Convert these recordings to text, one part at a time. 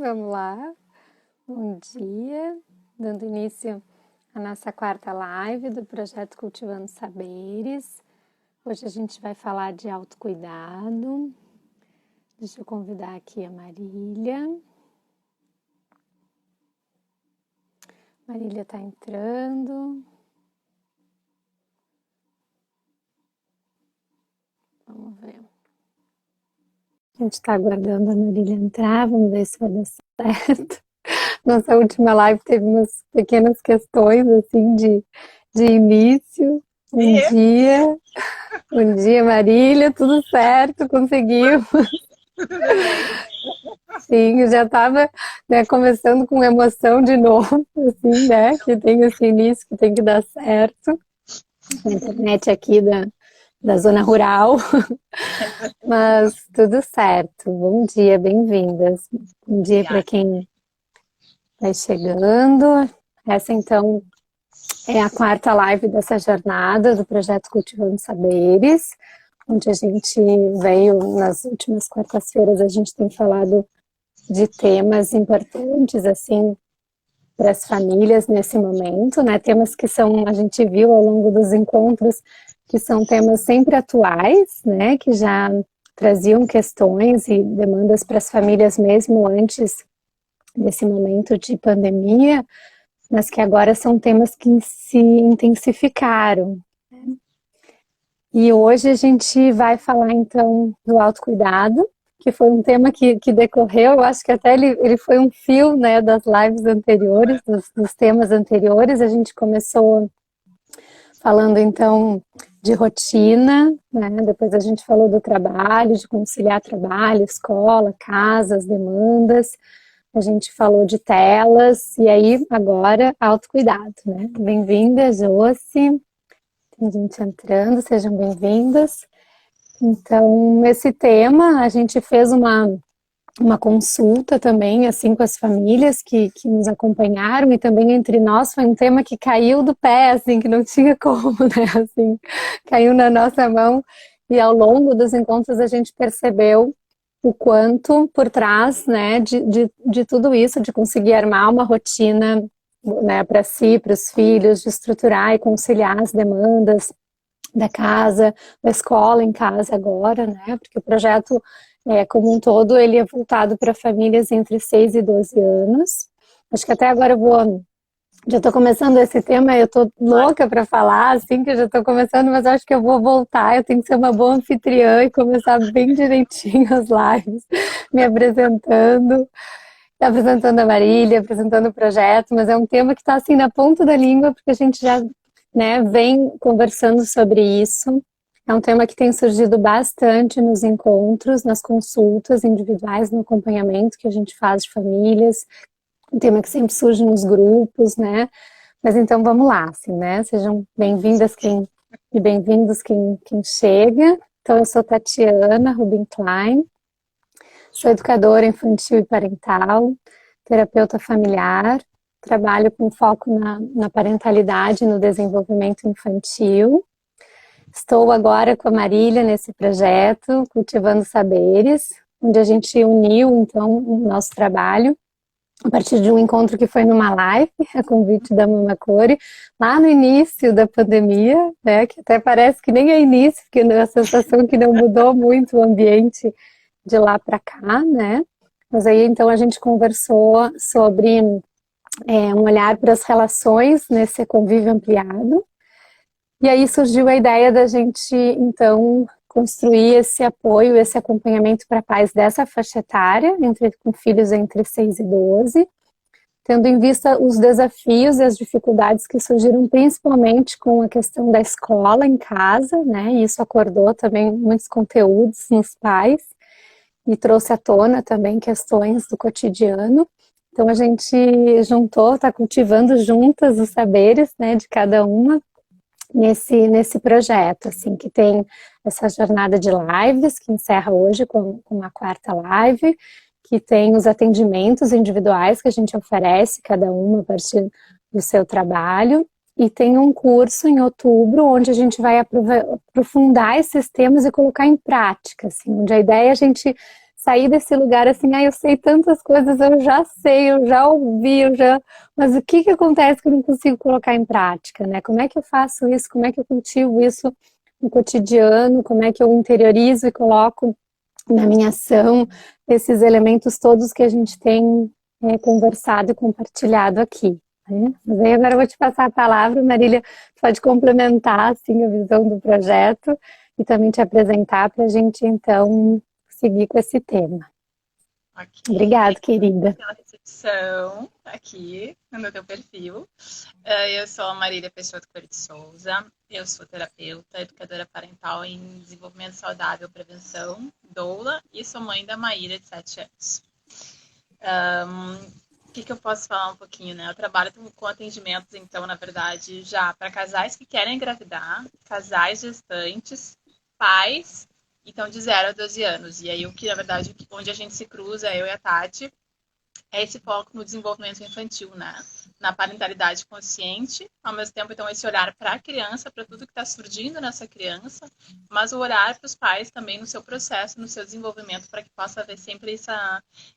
Vamos lá. Bom dia, dando início à nossa quarta live do projeto Cultivando Saberes. Hoje a gente vai falar de autocuidado. Deixa eu convidar aqui a Marília. Marília está entrando. Vamos ver. A gente está aguardando a Marília entrar, vamos ver se vai dar certo. Nossa última live teve umas pequenas questões assim de início. Bom dia, Marília, tudo certo, conseguiu. Sim, eu já estava começando com emoção de novo, assim, né? Que tem esse início que tem que dar certo. A internet aqui da zona rural, mas tudo certo. Bom dia, bem-vindas. Bom dia para quem vai chegando. Essa, então, é a quarta live dessa jornada do projeto Cultivando Saberes, onde a gente veio, nas últimas quartas-feiras, a gente tem falado de temas importantes, assim, para as famílias nesse momento, né? Temas que a gente viu ao longo dos encontros, que são temas sempre atuais, né? Que já traziam questões e demandas para as famílias mesmo antes desse momento de pandemia, mas que agora são temas que se intensificaram. E hoje a gente vai falar então do autocuidado, que foi um tema que decorreu, eu acho que até ele foi um fio, né, das lives anteriores, dos temas anteriores. A gente começou falando então de rotina, né? Depois a gente falou do trabalho, de conciliar trabalho, escola, casa, as demandas. A gente falou de telas, e aí agora autocuidado, né? Bem-vinda, Josi. Tem gente entrando, sejam bem-vindas. Então, esse tema, a gente fez uma consulta também, assim, com as famílias que nos acompanharam, e também entre nós foi um tema que caiu do pé, assim, que não tinha como, né, assim, caiu na nossa mão, e ao longo dos encontros a gente percebeu o quanto por trás, né, de tudo isso, de conseguir armar uma rotina, né, para si, para os filhos, de estruturar e conciliar as demandas da casa, da escola em casa agora, né, porque o projeto como um todo, ele é voltado para famílias entre 6 e 12 anos. Acho que até agora já estou começando esse tema, eu estou louca para falar, assim que eu já estou começando, mas acho que eu vou voltar, eu tenho que ser uma boa anfitriã e começar bem direitinho as lives, me apresentando a Marília, apresentando o projeto, mas é um tema que está assim na ponta da língua, porque a gente já, né, vem conversando sobre isso. É um tema que tem surgido bastante nos encontros, nas consultas individuais, no acompanhamento que a gente faz de famílias, um tema que sempre surge nos grupos, né? Mas então vamos lá, assim, né? Sejam bem-vindas e bem-vindos quem chega. Então eu sou Tatiana Rubin Klein, sou educadora infantil e parental, terapeuta familiar, trabalho com foco na parentalidade e no desenvolvimento infantil. Estou agora com a Marília nesse projeto, Cultivando Saberes, onde a gente uniu, então, o nosso trabalho a partir de um encontro que foi numa live, a convite da Mama Core, lá no início da pandemia, né, que até parece que nem é início, porque a sensação que não mudou muito o ambiente de lá para cá, né, mas aí então a gente conversou sobre um olhar para as relações nesse convívio ampliado. E aí surgiu a ideia da gente, então, construir esse apoio, esse acompanhamento para pais dessa faixa etária, com filhos entre 6 e 12, tendo em vista os desafios e as dificuldades que surgiram principalmente com a questão da escola em casa, né? E isso acordou também muitos conteúdos nos pais e trouxe à tona também questões do cotidiano. Então a gente juntou, está cultivando juntas os saberes, né, de cada uma, nesse projeto, assim, que tem essa jornada de lives, que encerra hoje com a quarta live, que tem os atendimentos individuais que a gente oferece, cada uma a partir do seu trabalho, e tem um curso em outubro, onde a gente vai aprofundar esses temas e colocar em prática, assim, onde a ideia é a gente sair desse lugar assim, eu sei tantas coisas, eu já sei, eu já ouvi, mas o que acontece que eu não consigo colocar em prática, né? Como é que eu faço isso? Como é que eu cultivo isso no cotidiano? Como é que eu interiorizo e coloco na minha ação esses elementos todos que a gente tem conversado e compartilhado aqui, né? Mas aí agora eu vou te passar a palavra, Marília, pode complementar assim, a visão do projeto e também te apresentar para a gente então seguir com esse tema. Ok, Obrigada, querida. pela recepção aqui no teu perfil. Eu sou a Marília Pessoa do Coelho de Souza, eu sou terapeuta, educadora parental em desenvolvimento saudável, prevenção, doula, e sou mãe da Maíra, de 7 anos. O que eu posso falar um pouquinho, né? Eu trabalho com atendimentos, então, na verdade, já para casais que querem engravidar, casais gestantes, pais, então de 0 a 12 anos. E aí, o que, na verdade, onde a gente se cruza, eu e a Tati, é esse foco no desenvolvimento infantil, né? Na parentalidade consciente, ao mesmo tempo, então, esse olhar para a criança, para tudo que está surgindo nessa criança, mas o olhar para os pais também no seu processo, no seu desenvolvimento, para que possa haver sempre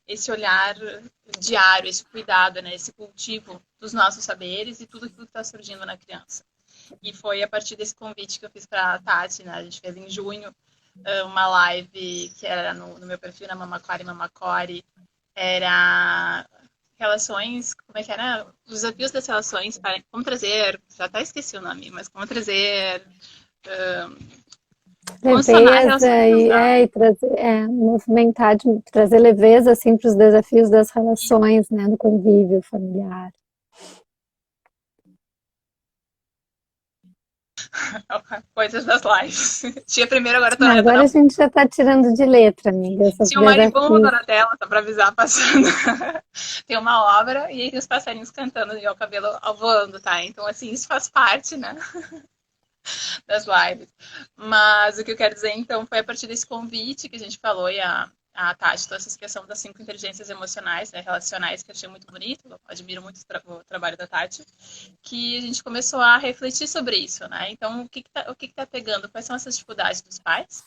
esse olhar diário, esse cuidado, né? Esse cultivo dos nossos saberes e tudo aquilo que está surgindo na criança. E foi a partir desse convite que eu fiz para a Tati, né? A gente fez em junho uma live que era no meu perfil, na Mamacore Mamacore, era relações, como é que era? Os desafios das relações, para, como trazer, já até esqueci o nome, mas como trazer, funcionar Leveza relações, e trazer, movimentar, trazer leveza assim, para os desafios das relações, né, no convívio familiar. coisas das lives. Tinha primeiro, agora tô olhando Agora na... a gente já está tirando de letra, amiga, esses Tinha um maribondo desafios. na tela, só pra avisar, passando. Tem uma obra e aí tem os passarinhos cantando e o cabelo voando, tá? Então, assim, isso faz parte, né? Das lives. Mas o que eu quero dizer, então, foi a partir desse convite que a gente falou e a Tati toda essa questão das 5 inteligências emocionais, né, relacionais, que eu achei muito bonito, eu admiro muito o trabalho da Tati, que a gente começou a refletir sobre isso, né? Então, o que tá pegando? Quais são essas dificuldades dos pais?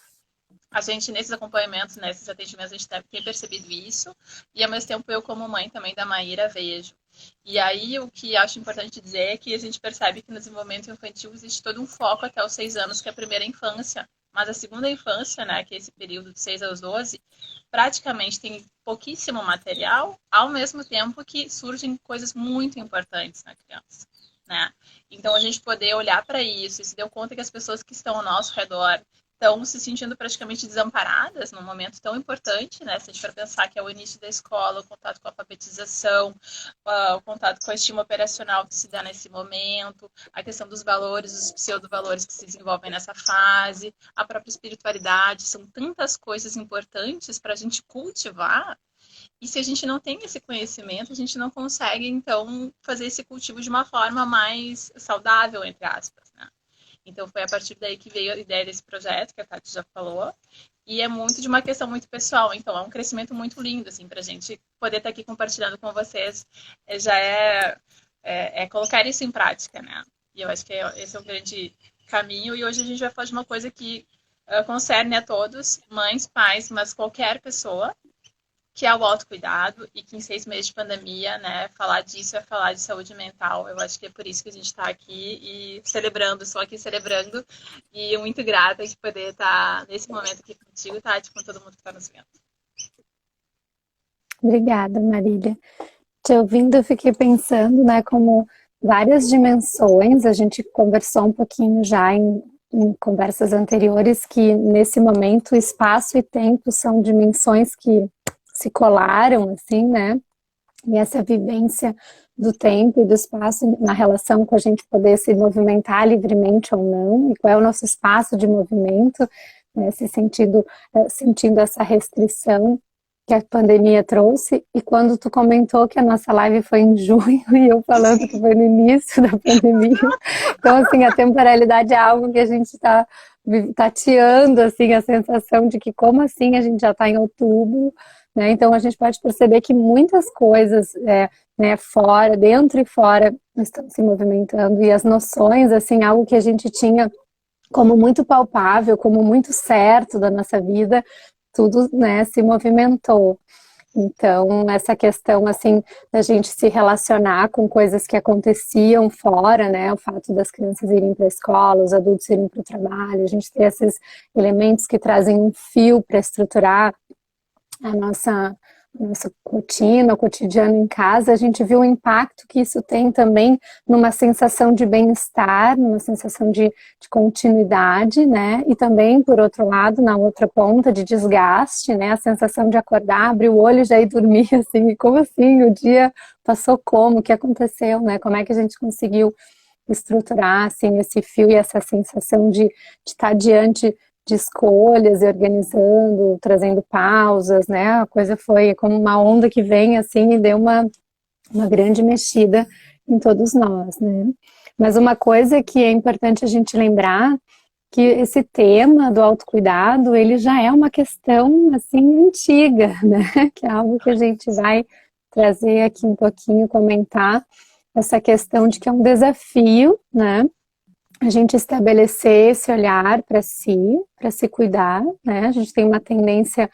A gente, nesses acompanhamentos, nesses atendimentos, a gente tem percebido isso, e ao mesmo tempo eu, como mãe também da Maíra, vejo. E aí, o que acho importante dizer é que a gente percebe que no desenvolvimento infantil existe todo um foco até os 6 anos, que é a primeira infância. Mas a segunda infância, né, que é esse período de 6 aos 12, praticamente tem pouquíssimo material, ao mesmo tempo que surgem coisas muito importantes na criança, né? Então, a gente poder olhar para isso e se deu conta que as pessoas que estão ao nosso redor estão se sentindo praticamente desamparadas num momento tão importante, né? Se a gente for pensar que é o início da escola, o contato com a alfabetização, o contato com a estima operacional que se dá nesse momento, a questão dos valores, os pseudo-valores que se desenvolvem nessa fase, a própria espiritualidade, são tantas coisas importantes para a gente cultivar. E se a gente não tem esse conhecimento, a gente não consegue, então, fazer esse cultivo de uma forma mais saudável, entre aspas, né? Então, foi a partir daí que veio a ideia desse projeto, que a Tati já falou. E é muito de uma questão muito pessoal. Então, é um crescimento muito lindo, assim, para a gente poder estar aqui compartilhando com vocês. Já é colocar isso em prática, né? E eu acho que esse é um grande caminho. E hoje a gente vai falar de uma coisa que concerne a todos, mães, pais, mas qualquer pessoa, que é o autocuidado, e que em 6 meses de pandemia, né, falar disso é falar de saúde mental. Eu acho que é por isso que a gente está aqui e celebrando, estou aqui celebrando, e muito grata de poder estar nesse momento aqui contigo, Tati, com todo mundo que está nos vendo. Obrigada, Marília. Te ouvindo, eu fiquei pensando, né, como várias dimensões, a gente conversou um pouquinho já em conversas anteriores, que nesse momento espaço e tempo são dimensões que se colaram, assim, né? E essa vivência do tempo e do espaço na relação com a gente poder se movimentar livremente ou não, e qual é o nosso espaço de movimento, nesse sentido, sentindo essa restrição que a pandemia trouxe. E quando tu comentou que a nossa live foi em junho e eu falando que foi no início da pandemia, então assim, a temporalidade é algo que a gente está tateando, assim, a sensação de que como assim a gente já está em outubro, né? Então a gente pode perceber que muitas coisas, né, fora, dentro e fora, estão se movimentando, e as noções, assim, algo que a gente tinha como muito palpável, como muito certo da nossa vida, tudo, né, se movimentou. Então, essa questão, assim, da gente se relacionar com coisas que aconteciam fora, né, o fato das crianças irem para a escola, os adultos irem para o trabalho, a gente ter esses elementos que trazem um fio para estruturar a nossa rotina, o cotidiano em casa, a gente viu o impacto que isso tem também numa sensação de bem-estar, numa sensação de continuidade, né? E também, por outro lado, na outra ponta, de desgaste, né? A sensação de acordar, abrir o olho e já ir dormir, assim, e como assim? O dia passou como? O que aconteceu, né? Como é que a gente conseguiu estruturar, assim, esse fio e essa sensação de estar diante de escolhas e organizando, trazendo pausas, né? A coisa foi como uma onda que vem assim e deu uma grande mexida em todos nós, né? Mas uma coisa que é importante a gente lembrar que esse tema do autocuidado, ele já é uma questão assim antiga, né? Que é algo que a gente vai trazer aqui um pouquinho, comentar essa questão de que é um desafio, né? A gente estabelecer esse olhar para se cuidar, né? A gente tem uma tendência,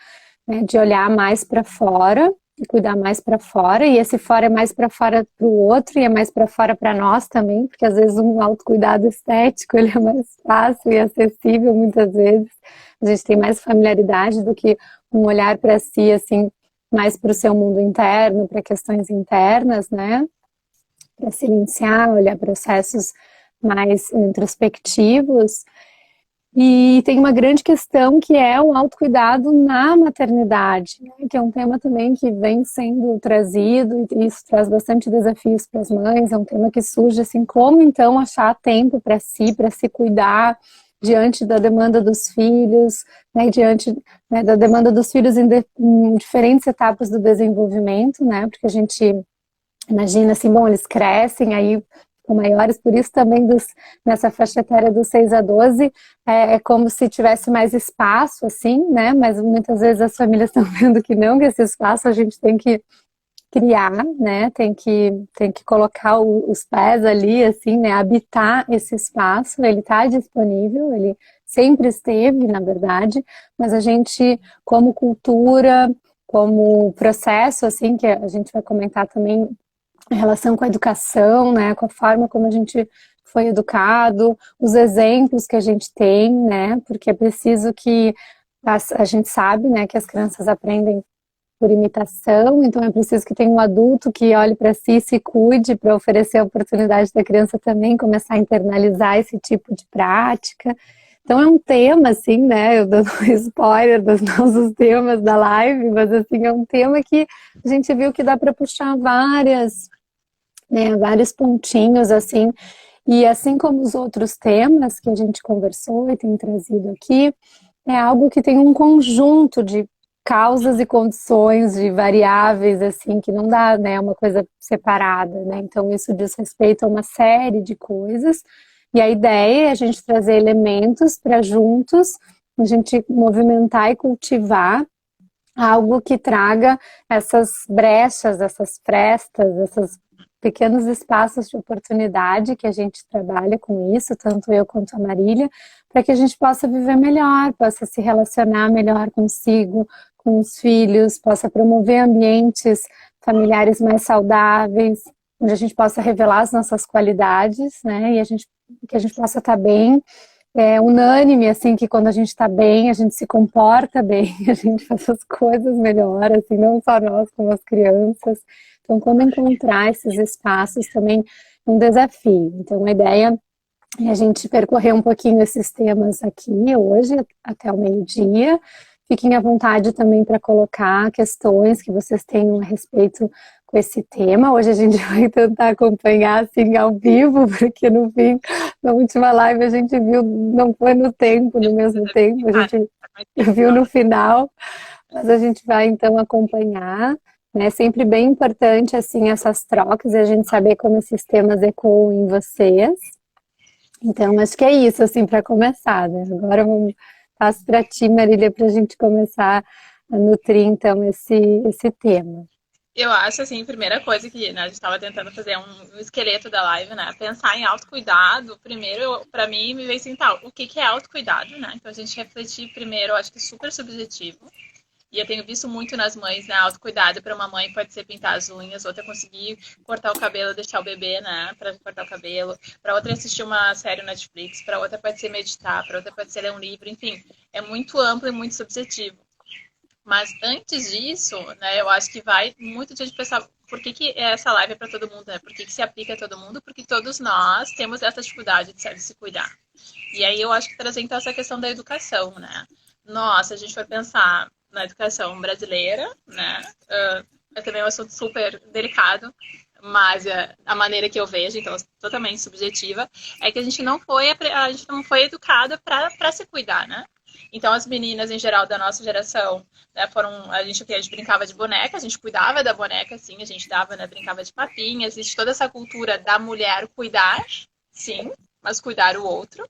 né, de olhar mais para fora e cuidar mais para fora, e esse fora é mais para fora para o outro e é mais para fora para nós também, porque às vezes um autocuidado estético ele é mais fácil e acessível muitas vezes. A gente tem mais familiaridade do que um olhar para si, assim, mais para o seu mundo interno, para questões internas, né? Para silenciar, olhar processos mais introspectivos. E tem uma grande questão que é o autocuidado na maternidade, né? Que é um tema também que vem sendo trazido e isso traz bastante desafios para as mães, é um tema que surge assim, como então achar tempo para si, para se cuidar diante da demanda dos filhos, né? Diante, né, da demanda dos filhos em diferentes etapas do desenvolvimento, né? Porque a gente imagina assim, bom, eles crescem, aí ficam maiores, por isso também nessa faixa etária dos 6 a 12, é como se tivesse mais espaço, assim, né? Mas muitas vezes as famílias estão vendo que não, que esse espaço a gente tem que criar, né? Tem que colocar os pés ali, assim, né? Habitar esse espaço, ele está disponível, ele sempre esteve, na verdade, mas a gente, como cultura, como processo, assim, que a gente vai comentar também em relação com a educação, né, com a forma como a gente foi educado, os exemplos que a gente tem, né, porque é preciso que a gente sabe, né, que as crianças aprendem por imitação, então é preciso que tenha um adulto que olhe para si e se cuide para oferecer a oportunidade da criança também começar a internalizar esse tipo de prática. Então é um tema, assim, né, eu dando spoiler dos nossos temas da live, mas assim, é um tema que a gente viu que dá para puxar vários pontinhos, assim, e assim como os outros temas que a gente conversou e tem trazido aqui, é algo que tem um conjunto de causas e condições, de variáveis, assim, que não dá, né, uma coisa separada, né, então isso diz respeito a uma série de coisas, e a ideia é a gente trazer elementos para juntos, a gente movimentar e cultivar algo que traga essas brechas, essas frestas, esses pequenos espaços de oportunidade que a gente trabalha com isso, tanto eu quanto a Marília, para que a gente possa viver melhor, possa se relacionar melhor consigo, com os filhos, possa promover ambientes familiares mais saudáveis, onde a gente possa revelar as nossas qualidades, né, e que a gente possa estar bem, unânime, assim, que quando a gente está bem, a gente se comporta bem, a gente faz as coisas melhor, assim, não só nós, como as crianças. Então, como encontrar esses espaços também é um desafio. Então, a ideia é a gente percorrer um pouquinho esses temas aqui hoje, até o meio-dia. Fiquem à vontade também para colocar questões que vocês tenham a respeito com esse tema. Hoje a gente vai tentar acompanhar assim ao vivo, porque no fim, na última live a gente viu, não foi no tempo, no mesmo tempo, a gente viu no final, mas a gente vai então acompanhar, né? É sempre bem importante assim essas trocas e a gente saber como esses temas ecoam em vocês. Então, acho que é isso assim para começar, né? Agora vamos passo para ti, Marília, para a gente começar a nutrir então esse tema. Eu acho, assim, a primeira coisa que, né, a gente estava tentando fazer um esqueleto da live, né? Pensar em autocuidado, primeiro, para mim, me veio assim, tal, o que é autocuidado, né? Então, a gente refletir primeiro, eu acho que é super subjetivo. E eu tenho visto muito nas mães, né? Autocuidado para uma mãe pode ser pintar as unhas, outra conseguir cortar o cabelo, deixar o bebê, né? Para cortar o cabelo. Para outra assistir uma série no Netflix, para outra pode ser meditar, para outra pode ser ler um livro, enfim, é muito amplo e muito subjetivo. Mas antes disso, né, eu acho que vai muito de a gente pensar por que essa live é para todo mundo, né? Por que se aplica a todo mundo? Porque todos nós temos essa dificuldade de se cuidar. E aí eu acho que traz então essa questão da educação, né? Nossa, a gente for pensar na educação brasileira, né? É também um assunto super delicado, mas a maneira que eu vejo, então totalmente subjetiva, é que a gente não foi educada para se cuidar, né? Então as meninas em geral da nossa geração, né, a gente brincava de boneca, a gente cuidava da boneca, sim, a gente dava, né, brincava de papinha, existe toda essa cultura da mulher cuidar, sim, mas cuidar o outro.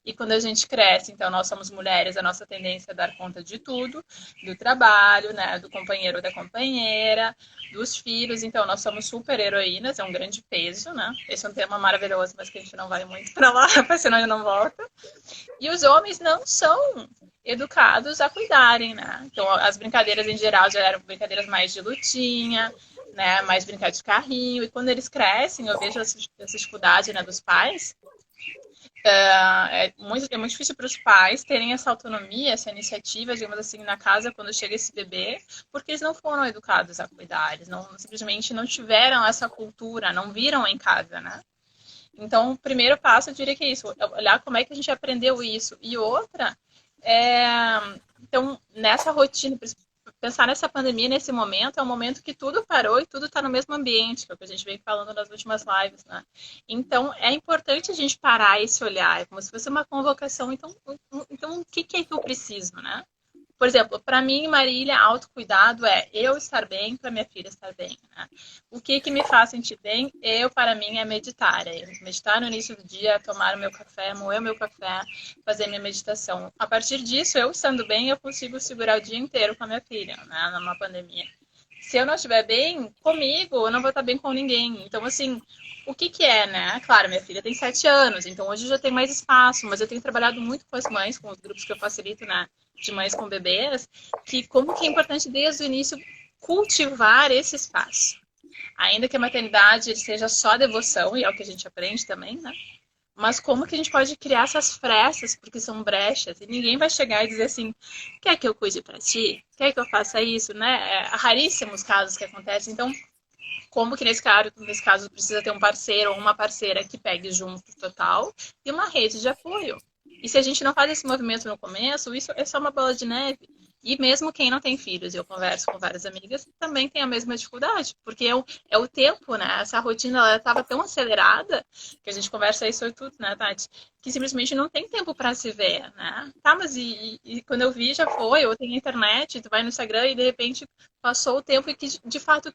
E quando a gente cresce, então nós somos mulheres, a nossa tendência é dar conta de tudo, do trabalho, né, do companheiro ou da companheira, dos filhos, então nós somos super heroínas, é um grande peso, né? Esse é um tema maravilhoso, mas que a gente não vai muito para lá, porque senão ele não volta. E os homens não são educados a cuidarem, né? Então as brincadeiras em geral já eram brincadeiras mais de lutinha, né, mais brincar de carrinho, e quando eles crescem, eu vejo essa dificuldade, né, dos pais. É muito difícil para os pais terem essa autonomia, essa iniciativa, digamos assim, na casa quando chega esse bebê, porque eles não foram educados a cuidar, eles simplesmente não tiveram essa cultura, não viram em casa, né? Então, o primeiro passo, eu diria que é isso, olhar como é que a gente aprendeu isso. E outra, então, nessa rotina, pensar nessa pandemia, nesse momento, é um momento que tudo parou e tudo está no mesmo ambiente, que é o que a gente vem falando nas últimas lives, né? Então, é importante a gente parar esse olhar, é como se fosse uma convocação. Então o que é que eu preciso, né? Por exemplo, para mim, Marília, autocuidado é eu estar bem para minha filha estar bem, né? O que me faz sentir bem? Para mim, é meditar. É meditar no início do dia, tomar o meu café, moer o meu café, fazer minha meditação. A partir disso, eu estando bem, eu consigo segurar o dia inteiro com a minha filha, né? Numa pandemia. Se eu não estiver bem comigo, eu não vou estar bem com ninguém. Então, assim, o que é, né? Claro, minha filha tem 7 anos, então hoje já tem mais espaço, mas eu tenho trabalhado muito com as mães, com os grupos que eu facilito, né? De mães com bebês, como que é importante desde o início cultivar esse espaço. Ainda que a maternidade seja só devoção, e é o que a gente aprende também, né? Mas como que a gente pode criar essas frestas, porque são brechas, e ninguém vai chegar e dizer assim, quer que eu cuide para ti? Quer que eu faça isso, né? É raríssimos casos que acontecem, então como que nesse caso precisa ter um parceiro ou uma parceira que pegue junto total e uma rede de apoio. E se a gente não faz esse movimento no começo, isso é só uma bola de neve. E mesmo quem não tem filhos, eu converso com várias amigas, também tem a mesma dificuldade, porque é o tempo, né? Essa rotina, ela estava tão acelerada, que a gente conversa isso sobre tudo, né, Tati? Que simplesmente não tem tempo para se ver, né? Tá, mas e quando eu vi já foi, ou tem internet, tu vai no Instagram e de repente passou o tempo e que, de fato,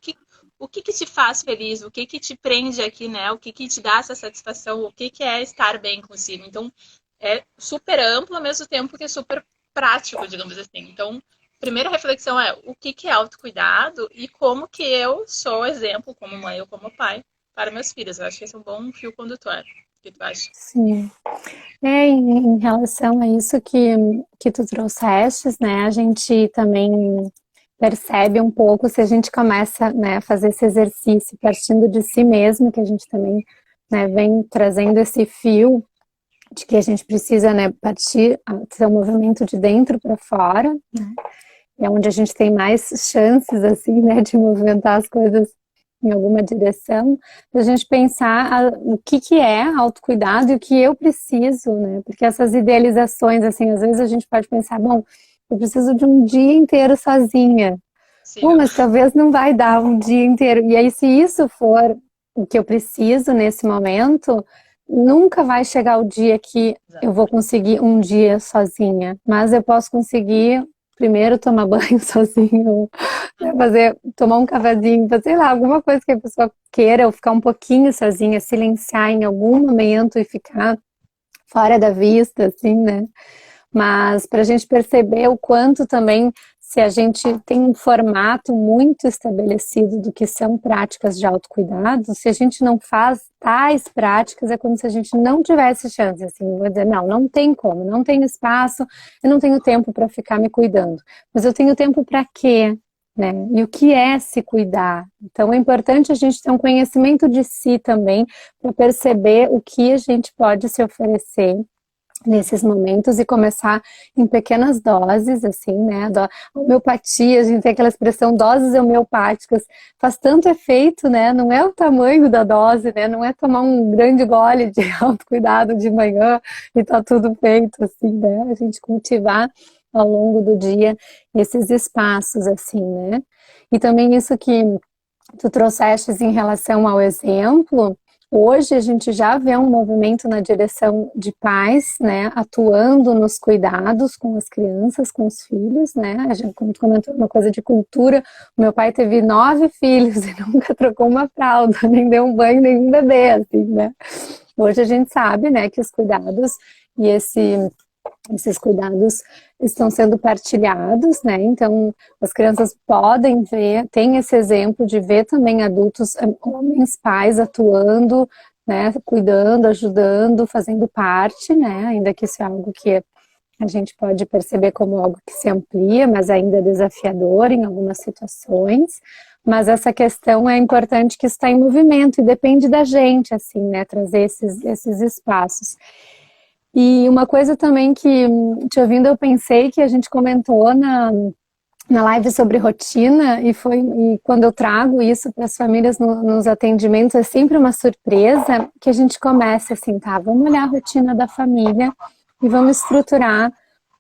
o que te faz feliz, o que te prende aqui, né? O que te dá essa satisfação, o que é estar bem consigo. Então, é super amplo ao mesmo tempo que é super prático, digamos assim. Então, primeira reflexão é o que é autocuidado e como que eu sou exemplo como mãe ou como pai para meus filhos. Eu acho que esse é um bom fio condutor. O que tu acha? Sim. Em relação a isso que tu trouxestes, né, a gente também percebe um pouco se a gente começa, né, a fazer esse exercício partindo de si mesmo, que a gente também, né, vem trazendo esse fio de que a gente precisa, né, partir, ter um movimento de dentro para fora, né, é onde a gente tem mais chances, assim, né, de movimentar as coisas em alguma direção, a gente pensar o que é autocuidado e o que eu preciso, né, porque essas idealizações, assim, às vezes a gente pode pensar, bom, eu preciso de um dia inteiro sozinha, bom, mas talvez não vai dar um dia inteiro, e aí se isso for o que eu preciso nesse momento, nunca vai chegar o dia que eu vou conseguir um dia sozinha, mas eu posso conseguir primeiro tomar banho sozinho, né, tomar um cafezinho, sei lá, alguma coisa que a pessoa queira, ou ficar um pouquinho sozinha, silenciar em algum momento e ficar fora da vista, assim, né? mas para a gente perceber o quanto também, se a gente tem um formato muito estabelecido do que são práticas de autocuidado, se a gente não faz tais práticas, é como se a gente não tivesse chance, assim, vou dizer, não tem como, não tenho espaço, eu não tenho tempo para ficar me cuidando, mas eu tenho tempo para quê? Né? E o que é se cuidar? Então é importante a gente ter um conhecimento de si também, para perceber o que a gente pode se oferecer nesses momentos e começar em pequenas doses, assim, né? A homeopatia, a gente tem aquela expressão doses homeopáticas, faz tanto efeito, né? Não é o tamanho da dose, né? Não é tomar um grande gole de autocuidado de manhã e tá tudo feito, assim, né? A gente cultivar ao longo do dia esses espaços, assim, né? E também isso que tu trouxestes em relação ao exemplo. Hoje a gente já vê um movimento na direção de pais, né, atuando nos cuidados com as crianças, com os filhos, né, a gente comentou uma coisa de cultura, o meu pai teve 9 filhos e nunca trocou uma fralda, nem deu um banho, nenhum bebê, assim, né. Hoje a gente sabe, né, que os cuidados e esses cuidados estão sendo partilhados, né? Então, as crianças podem ver, tem esse exemplo de ver também adultos, homens, pais atuando, né? Cuidando, ajudando, fazendo parte, né? Ainda que isso é algo que a gente pode perceber como algo que se amplia, mas ainda é desafiador em algumas situações. Mas essa questão é importante que está em movimento e depende da gente, assim, né? Trazer esses espaços. E uma coisa também que, te ouvindo, eu pensei que a gente comentou na live sobre rotina, e quando eu trago isso para as famílias nos atendimentos, é sempre uma surpresa que a gente começa assim, tá, vamos olhar a rotina da família e vamos estruturar,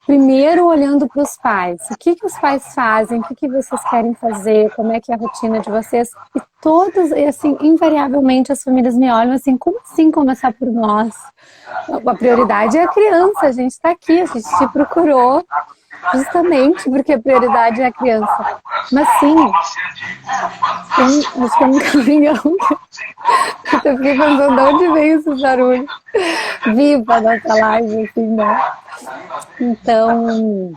primeiro olhando para os pais. O que os pais fazem? O que vocês querem fazer? Como é que é a rotina de vocês? E todos, assim, invariavelmente as famílias me olham assim, como assim começar por nós? A prioridade é a criança, a gente está aqui, a gente te procurou justamente porque a prioridade é a criança. Mas sim, acho que é um caminhão. Eu fiquei pensando, de onde veio esse barulho? Viva a nossa live, assim, né? Então,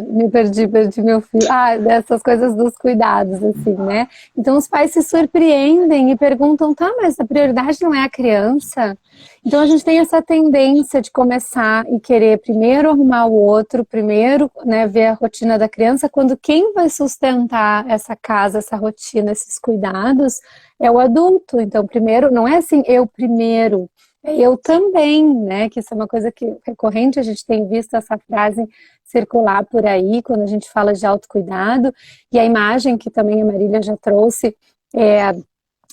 me perdi meu filho. Dessas coisas dos cuidados, assim, né? Então os pais se surpreendem e perguntam, tá, mas a prioridade não é a criança? Então a gente tem essa tendência de começar e querer primeiro arrumar o outro, primeiro, né, ver a rotina da criança, quando quem vai sustentar essa casa, essa rotina, esses cuidados, é o adulto. Então primeiro, não é assim, eu primeiro, é eu também, né? Que isso é uma coisa que recorrente, a gente tem visto essa frase circular por aí, quando a gente fala de autocuidado, e a imagem que também a Marília já trouxe é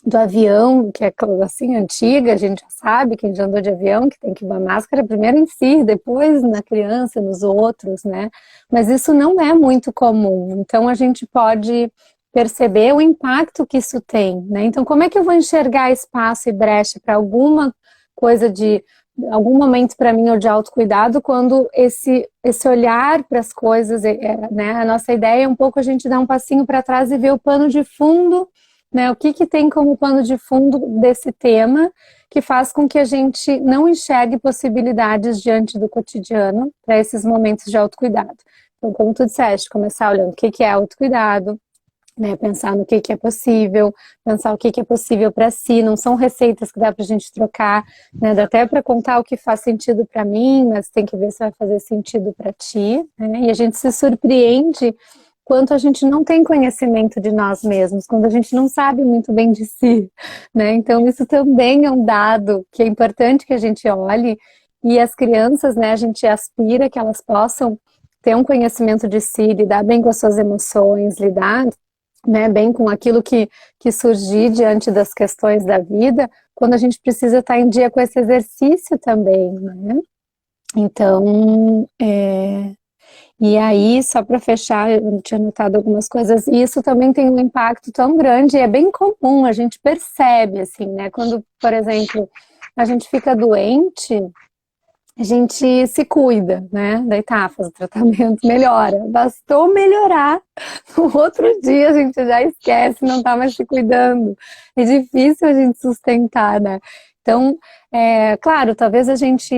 do avião, que é assim, antiga, a gente já sabe, quem já andou de avião, que tem que usar máscara primeiro em si, depois na criança, nos outros, né? Mas isso não é muito comum, então a gente pode perceber o impacto que isso tem, né? Então como é que eu vou enxergar espaço e brecha para alguma coisa de algum momento para mim ou de autocuidado, quando esse olhar para as coisas, né, a nossa ideia é um pouco a gente dar um passinho para trás e ver o pano de fundo, né, o que tem como pano de fundo desse tema, que faz com que a gente não enxergue possibilidades diante do cotidiano para esses momentos de autocuidado. Então, como tu disseste, começar olhando o que é autocuidado, né, pensar no que é possível, pensar o que é possível para si, não são receitas que dá para a gente trocar, né, dá até para contar o que faz sentido para mim, mas tem que ver se vai fazer sentido para ti, né, e a gente se surpreende quanto a gente não tem conhecimento de nós mesmos, quando a gente não sabe muito bem de si, né, então isso também é um dado que é importante que a gente olhe, e as crianças, né, a gente aspira que elas possam ter um conhecimento de si, lidar bem com as suas emoções, lidar, né, bem com aquilo que surgir diante das questões da vida, quando a gente precisa estar em dia com esse exercício também, né? Então, e aí, só para fechar, eu tinha notado algumas coisas, e isso também tem um impacto tão grande, e é bem comum, a gente percebe, assim, né? Quando, por exemplo, a gente fica doente, a gente se cuida, né? Daí tá, faz o tratamento, melhora. Bastou melhorar, no outro dia a gente já esquece, não tá mais se cuidando. É difícil a gente sustentar, né? Então, claro, talvez a gente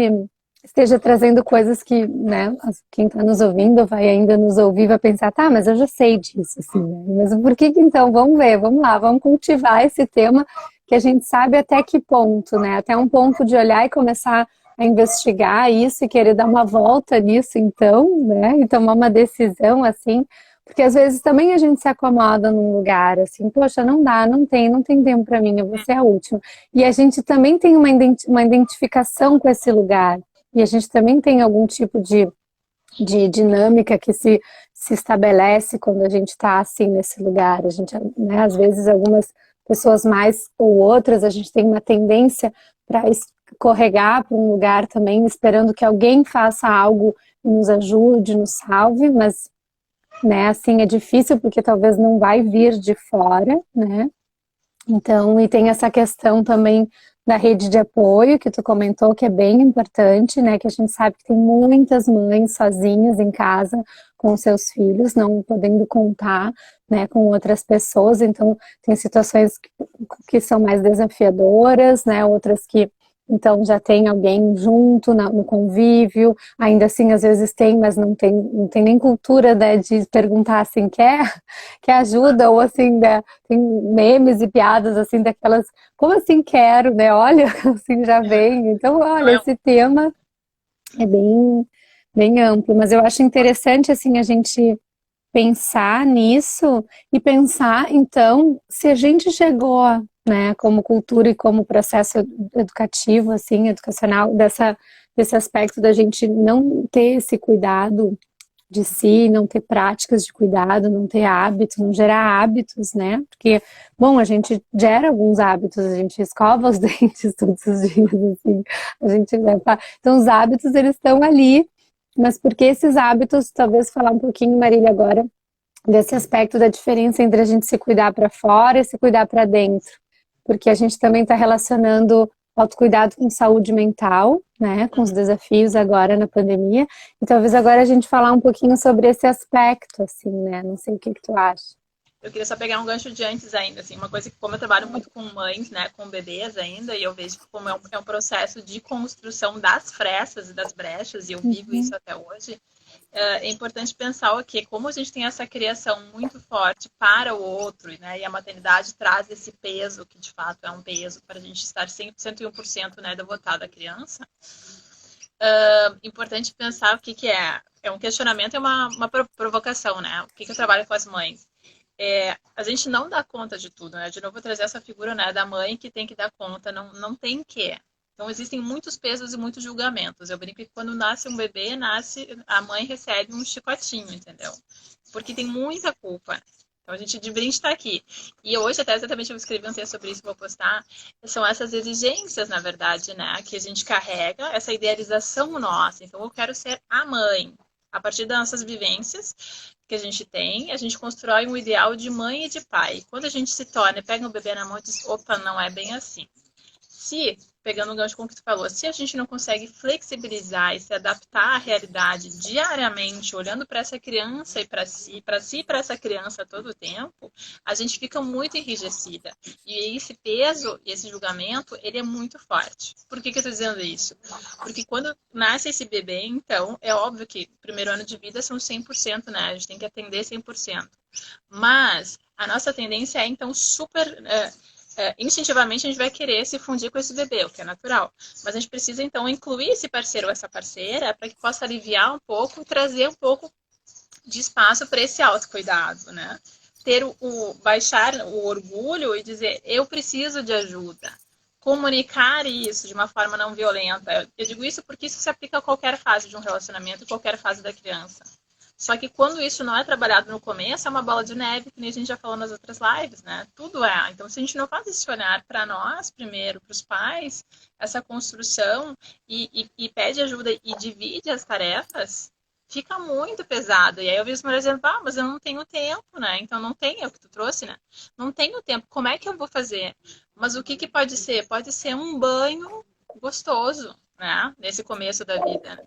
esteja trazendo coisas que, né, quem está nos ouvindo vai ainda nos ouvir, vai pensar, tá, mas eu já sei disso, assim, né? Mas por que então? Vamos ver, vamos lá, vamos cultivar esse tema que a gente sabe até que ponto, né? Até um ponto de olhar e começar a investigar isso e querer dar uma volta nisso, então, né? E tomar uma decisão, assim, porque às vezes também a gente se acomoda num lugar, assim, poxa, não dá, não tem tempo para mim, eu vou ser a última. E a gente também tem uma identificação com esse lugar. E a gente também tem algum tipo de dinâmica que se estabelece quando a gente está assim nesse lugar. A gente, né, às vezes, algumas pessoas mais ou outras, a gente tem uma tendência para escorregar para um lugar também, esperando que alguém faça algo e nos ajude, nos salve, mas, né, assim é difícil porque talvez não vai vir de fora, né? Então, e tem essa questão também da rede de apoio que tu comentou, que é bem importante, né? Que a gente sabe que tem muitas mães sozinhas em casa com seus filhos, não podendo contar, né, com outras pessoas. Então, tem situações que são mais desafiadoras, né? Outras que então já tem alguém junto no convívio, ainda assim às vezes tem, mas não tem nem cultura, né, de perguntar assim, quer ajuda, ou assim, né, tem memes e piadas assim daquelas, como assim quero, né? Olha, assim já vem. Então, Não olha, é esse tema é bem amplo, mas eu acho interessante assim a gente pensar nisso e pensar, então, se a gente chegou, né, como cultura e como processo educativo, assim, educacional, desse aspecto da gente não ter esse cuidado de si, não ter práticas de cuidado, não ter hábitos, não gerar hábitos, né? Porque, bom, a gente gera alguns hábitos, a gente escova os dentes todos os dias, assim, a gente, né, então os hábitos, eles estão ali, mas porque esses hábitos, talvez falar um pouquinho, Marília, agora, desse aspecto da diferença entre a gente se cuidar para fora e se cuidar para dentro, porque a gente também está relacionando autocuidado com saúde mental, né, com os desafios agora na pandemia, e talvez agora a gente falar um pouquinho sobre esse aspecto, assim, né, não sei o que tu acha. Eu queria só pegar um gancho de antes ainda, assim, uma coisa que como eu trabalho muito com mães, né, com bebês ainda, e eu vejo como é um processo de construção das frestas e das brechas, e eu vivo Uhum. isso até hoje, é importante pensar o que como a gente tem essa criação muito forte para o outro, né, e a maternidade traz esse peso, que de fato é um peso para a gente estar 101%, né, devotado à criança, importante pensar o que é. É um questionamento, é uma provocação, né? O que eu trabalho com as mães? A gente não dá conta de tudo, né? De novo, vou trazer essa figura, né, da mãe que tem que dar conta, não tem que. Então, existem muitos pesos e muitos julgamentos. Eu brinco que quando nasce um bebê, a mãe recebe um chicotinho, entendeu? Porque tem muita culpa. Então, a gente de brinde está aqui. E hoje, até exatamente, eu escrevi um texto sobre isso, vou postar. São essas exigências, na verdade, né? Que a gente carrega, essa idealização nossa. Então, eu quero ser a mãe. A partir das nossas vivências que a gente tem, a gente constrói um ideal de mãe e de pai. Quando a gente se torna, pega o bebê na mão e diz, opa, não é bem assim. Se, pegando o gancho com o que tu falou, se a gente não consegue flexibilizar e se adaptar à realidade diariamente, olhando para essa criança e para si e para essa criança todo o tempo, a gente fica muito enrijecida. E esse peso, esse julgamento, ele é muito forte. Por que eu estou dizendo isso? Porque quando nasce esse bebê, então, é óbvio que o primeiro ano de vida são 100%, né? A gente tem que atender 100%. Mas a nossa tendência é, então, instintivamente a gente vai querer se fundir com esse bebê, o que é natural. Mas a gente precisa, então, incluir esse parceiro ou essa parceira para que possa aliviar um pouco e trazer um pouco de espaço para esse autocuidado, né? Baixar o orgulho e dizer, eu preciso de ajuda. Comunicar isso de uma forma não violenta. Eu digo isso porque isso se aplica a qualquer fase de um relacionamento, qualquer fase da criança. Só que quando isso não é trabalhado no começo, é uma bola de neve, que nem a gente já falou nas outras lives, né? Tudo é. Então, se a gente não faz esse olhar para nós, primeiro, para os pais, essa construção, e pede ajuda e divide as tarefas, fica muito pesado. E aí eu vi as mulheres dizendo, mas eu não tenho tempo, né? Então não tem, é o que tu trouxe, né? Não tenho tempo, como é que eu vou fazer? Mas o que pode ser? Pode ser um banho gostoso, né? Nesse começo da vida.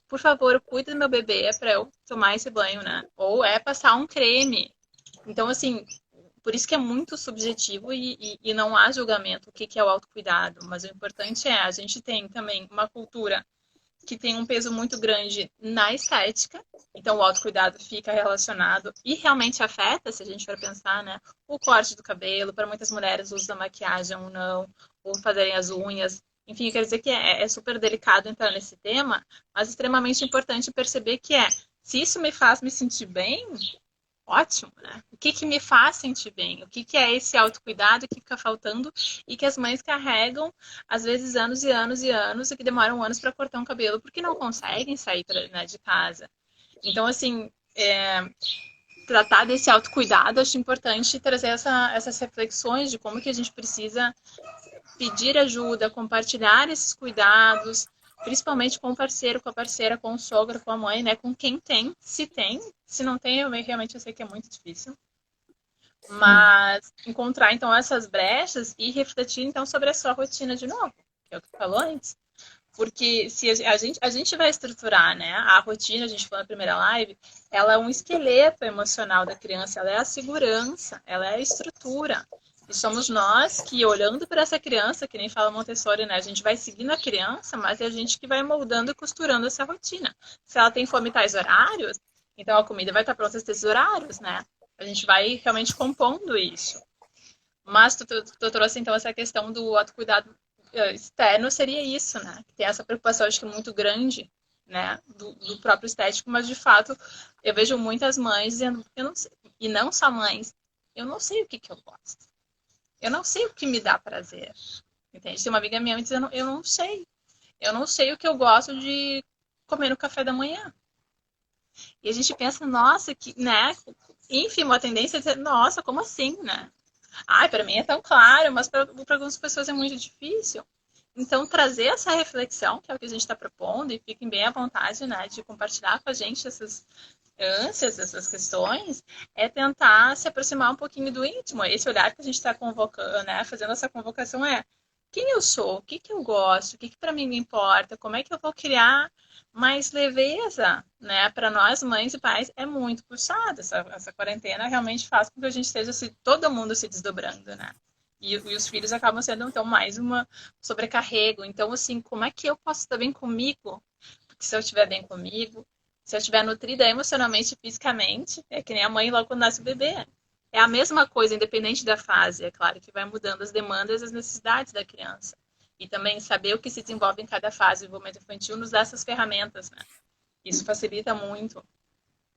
Por favor, cuida do meu bebê para eu tomar esse banho, né? Ou é passar um creme. Então, assim, por isso que é muito subjetivo e não há julgamento o que é o autocuidado. Mas o importante é, a gente tem também uma cultura que tem um peso muito grande na estética. Então, o autocuidado fica relacionado e realmente afeta, se a gente for pensar, né? O corte do cabelo, para muitas mulheres, o uso da maquiagem ou não, ou fazerem as unhas. Enfim, quer dizer que é super delicado entrar nesse tema, mas extremamente importante perceber que se isso me faz me sentir bem, ótimo, né? O que me faz sentir bem? O que é esse autocuidado que fica faltando e que as mães carregam, às vezes, anos e anos e anos, e que demoram anos para cortar um cabelo porque não conseguem sair né, de casa. Então, assim, tratar desse autocuidado, acho importante trazer essas reflexões de como que a gente precisa pedir ajuda, compartilhar esses cuidados, principalmente com o parceiro, com a parceira, com o sogro, com a mãe, né? Com quem tem, se não tem, realmente eu sei que é muito difícil. Mas encontrar, então, essas brechas e refletir, então, sobre a sua rotina de novo, que é o que tu falou antes. Porque se a gente vai estruturar, né? A rotina, a gente falou na primeira live, ela é um esqueleto emocional da criança, ela é a segurança, ela é a estrutura. E somos nós que, olhando para essa criança, que nem fala Montessori, né? A gente vai seguindo a criança, mas é a gente que vai moldando e costurando essa rotina. Se ela tem fome tais horários, então a comida vai estar pronta nesses horários, né? A gente vai realmente compondo isso. Mas tu trouxe, então, essa questão do autocuidado externo, seria isso, né? Tem essa preocupação, acho que muito grande, né? Do próprio estético, mas, de fato, eu vejo muitas mães dizendo, eu não sei, e não só mães, eu não sei o que eu gosto. Eu não sei o que me dá prazer. Entende? Tem uma amiga minha me dizendo, eu não sei. Eu não sei o que eu gosto de comer no café da manhã. E a gente pensa, nossa, que, né? Enfim, uma tendência é dizer, nossa, como assim, né? Ai, para mim é tão claro, mas para algumas pessoas é muito difícil. Então, trazer essa reflexão, que é o que a gente está propondo, e fiquem bem à vontade, né, de compartilhar com a gente essas ânsias, essas questões, é tentar se aproximar um pouquinho do íntimo. Esse olhar que a gente está convocando, né, fazendo essa convocação quem eu sou, o que eu gosto, o que para mim me importa, como é que eu vou criar mais leveza, né? Para nós, mães e pais, é muito puxado. Essa quarentena realmente faz com que a gente esteja todo mundo se desdobrando, né? E os filhos acabam sendo, então, mais uma sobrecarrego. Então, assim, como é que eu posso estar bem comigo? Porque se eu estiver bem comigo, se eu estiver nutrida emocionalmente e fisicamente, é que nem a mãe logo quando nasce o bebê. É a mesma coisa, independente da fase, é claro, que vai mudando as demandas e as necessidades da criança. E também saber o que se desenvolve em cada fase do desenvolvimento infantil nos dá essas ferramentas, né? Isso facilita muito.